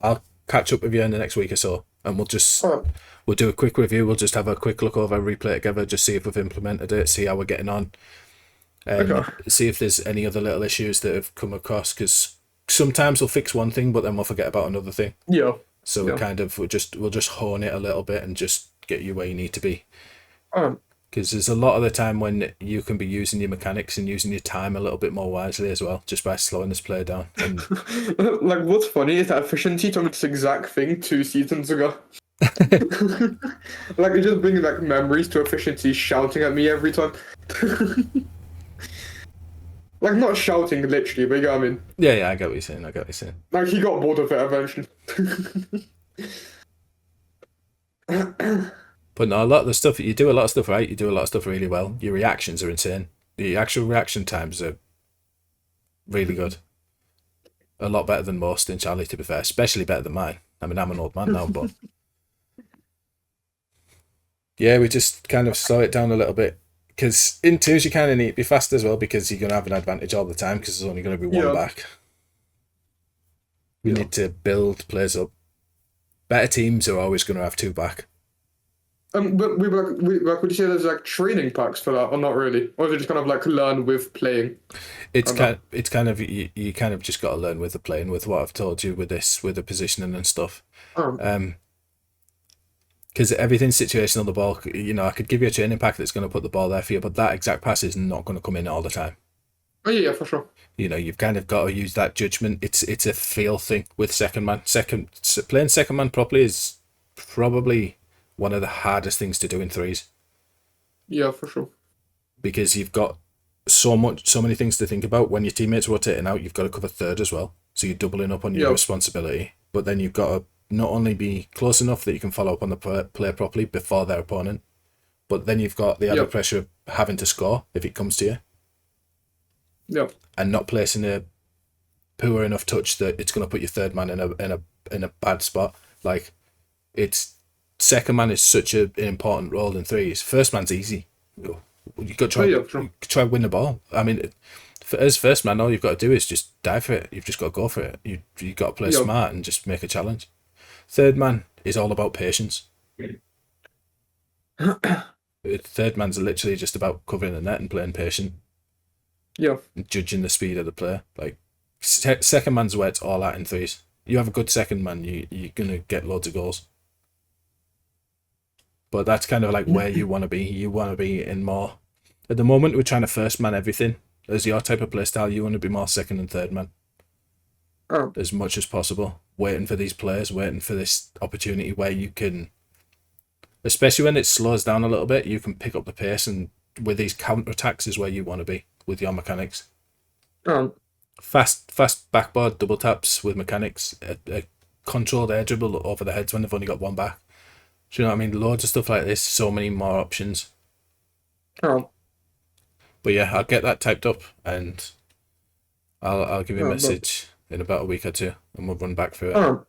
I'll catch up with you in the next week or so, and Oh. we'll do a quick review. We'll just have a quick look over, replay it together, just see if we've implemented it, see how we're getting on, and Okay. see if there's any other little issues that have come across. Because sometimes we'll fix one thing, but then we'll forget about another thing. Yeah. So Yeah. we'll just hone it a little bit and just get you where you need to be. Um. Because there's a lot of the time when you can be using your mechanics and using your time a little bit more wisely as well, just by slowing this player down. And Like, what's funny is that efficiency told me this exact thing 2 seasons ago. Like, it just brings like memories to efficiency shouting at me every time. Like, not shouting literally, but you know what I mean. yeah, I get what you're saying. I get what you're saying. Like, he got bored of it eventually. But no, a lot of the stuff you do a lot of stuff right. You do a lot of stuff really well. Your reactions are insane. The actual reaction times are really good. A lot better than most in Charlie, to be fair. Especially better than mine. I mean, I'm an old man now, but yeah, we just kind of slow it down a little bit. Because in twos, you kind of need to be fast as well because you're going to have an advantage all the time because there's only going to be one Yeah. back. We Yeah. need to build players up. Better teams are always going to have two back. But would you say there's like training packs for that, or not really? Or is it just kind of like learn with playing? It's I know. kind of you kind of just got to learn with the playing with what I've told you with the positioning and stuff. Um, Because everything's situational on the ball. You know, I could give you a training pack that's going to put the ball there for you, but that exact pass is not going to come in all the time. oh yeah, for sure. You know, you've kind of got to use that judgment. It's a feel thing with second man. Playing second man properly is probably one of the hardest things to do in threes Yeah, for sure. because you've got so many things to think about. When your teammates rotating out, you've got to cover third as well, so you're doubling up on your Yeah. responsibility. But then you've got to not only be close enough that you can follow up on the play properly before their opponent, but then you've got the added Yeah. pressure of having to score if it comes to you, Yeah. and not placing a poor enough touch that it's going to put your third man in a bad spot. Like, it's second man is such an important role in threes. First man's easy. You got to try Oh, yeah, sure. try win the ball. I mean, as first man, all you've got to do is just dive for it. You've just got to go for it. You got to play Yeah. smart and just make a challenge. Third man is all about patience. Third man's literally just about covering the net and playing patient, Yeah. and judging the speed of the player. Like second man's where it's all at in threes. You have a good second man, you're gonna get loads of goals. But that's kind of like where you want to be. You want to be in more. At the moment, we're trying to first man everything. As your type of playstyle, you want to be more second and third man Oh. as much as possible. Waiting for these players, waiting for this opportunity where you can, especially when it slows down a little bit, you can pick up the pace. And with these counter attacks is where you want to be with your mechanics. Fast backboard double taps with mechanics, a controlled air dribble over the heads when they've only got one back. Do you know what I mean? Loads of stuff like this. So many more options. Oh. But yeah, I'll get that typed up and I'll give you a Oh, but message in about a week or two, and we'll run back through it. oh.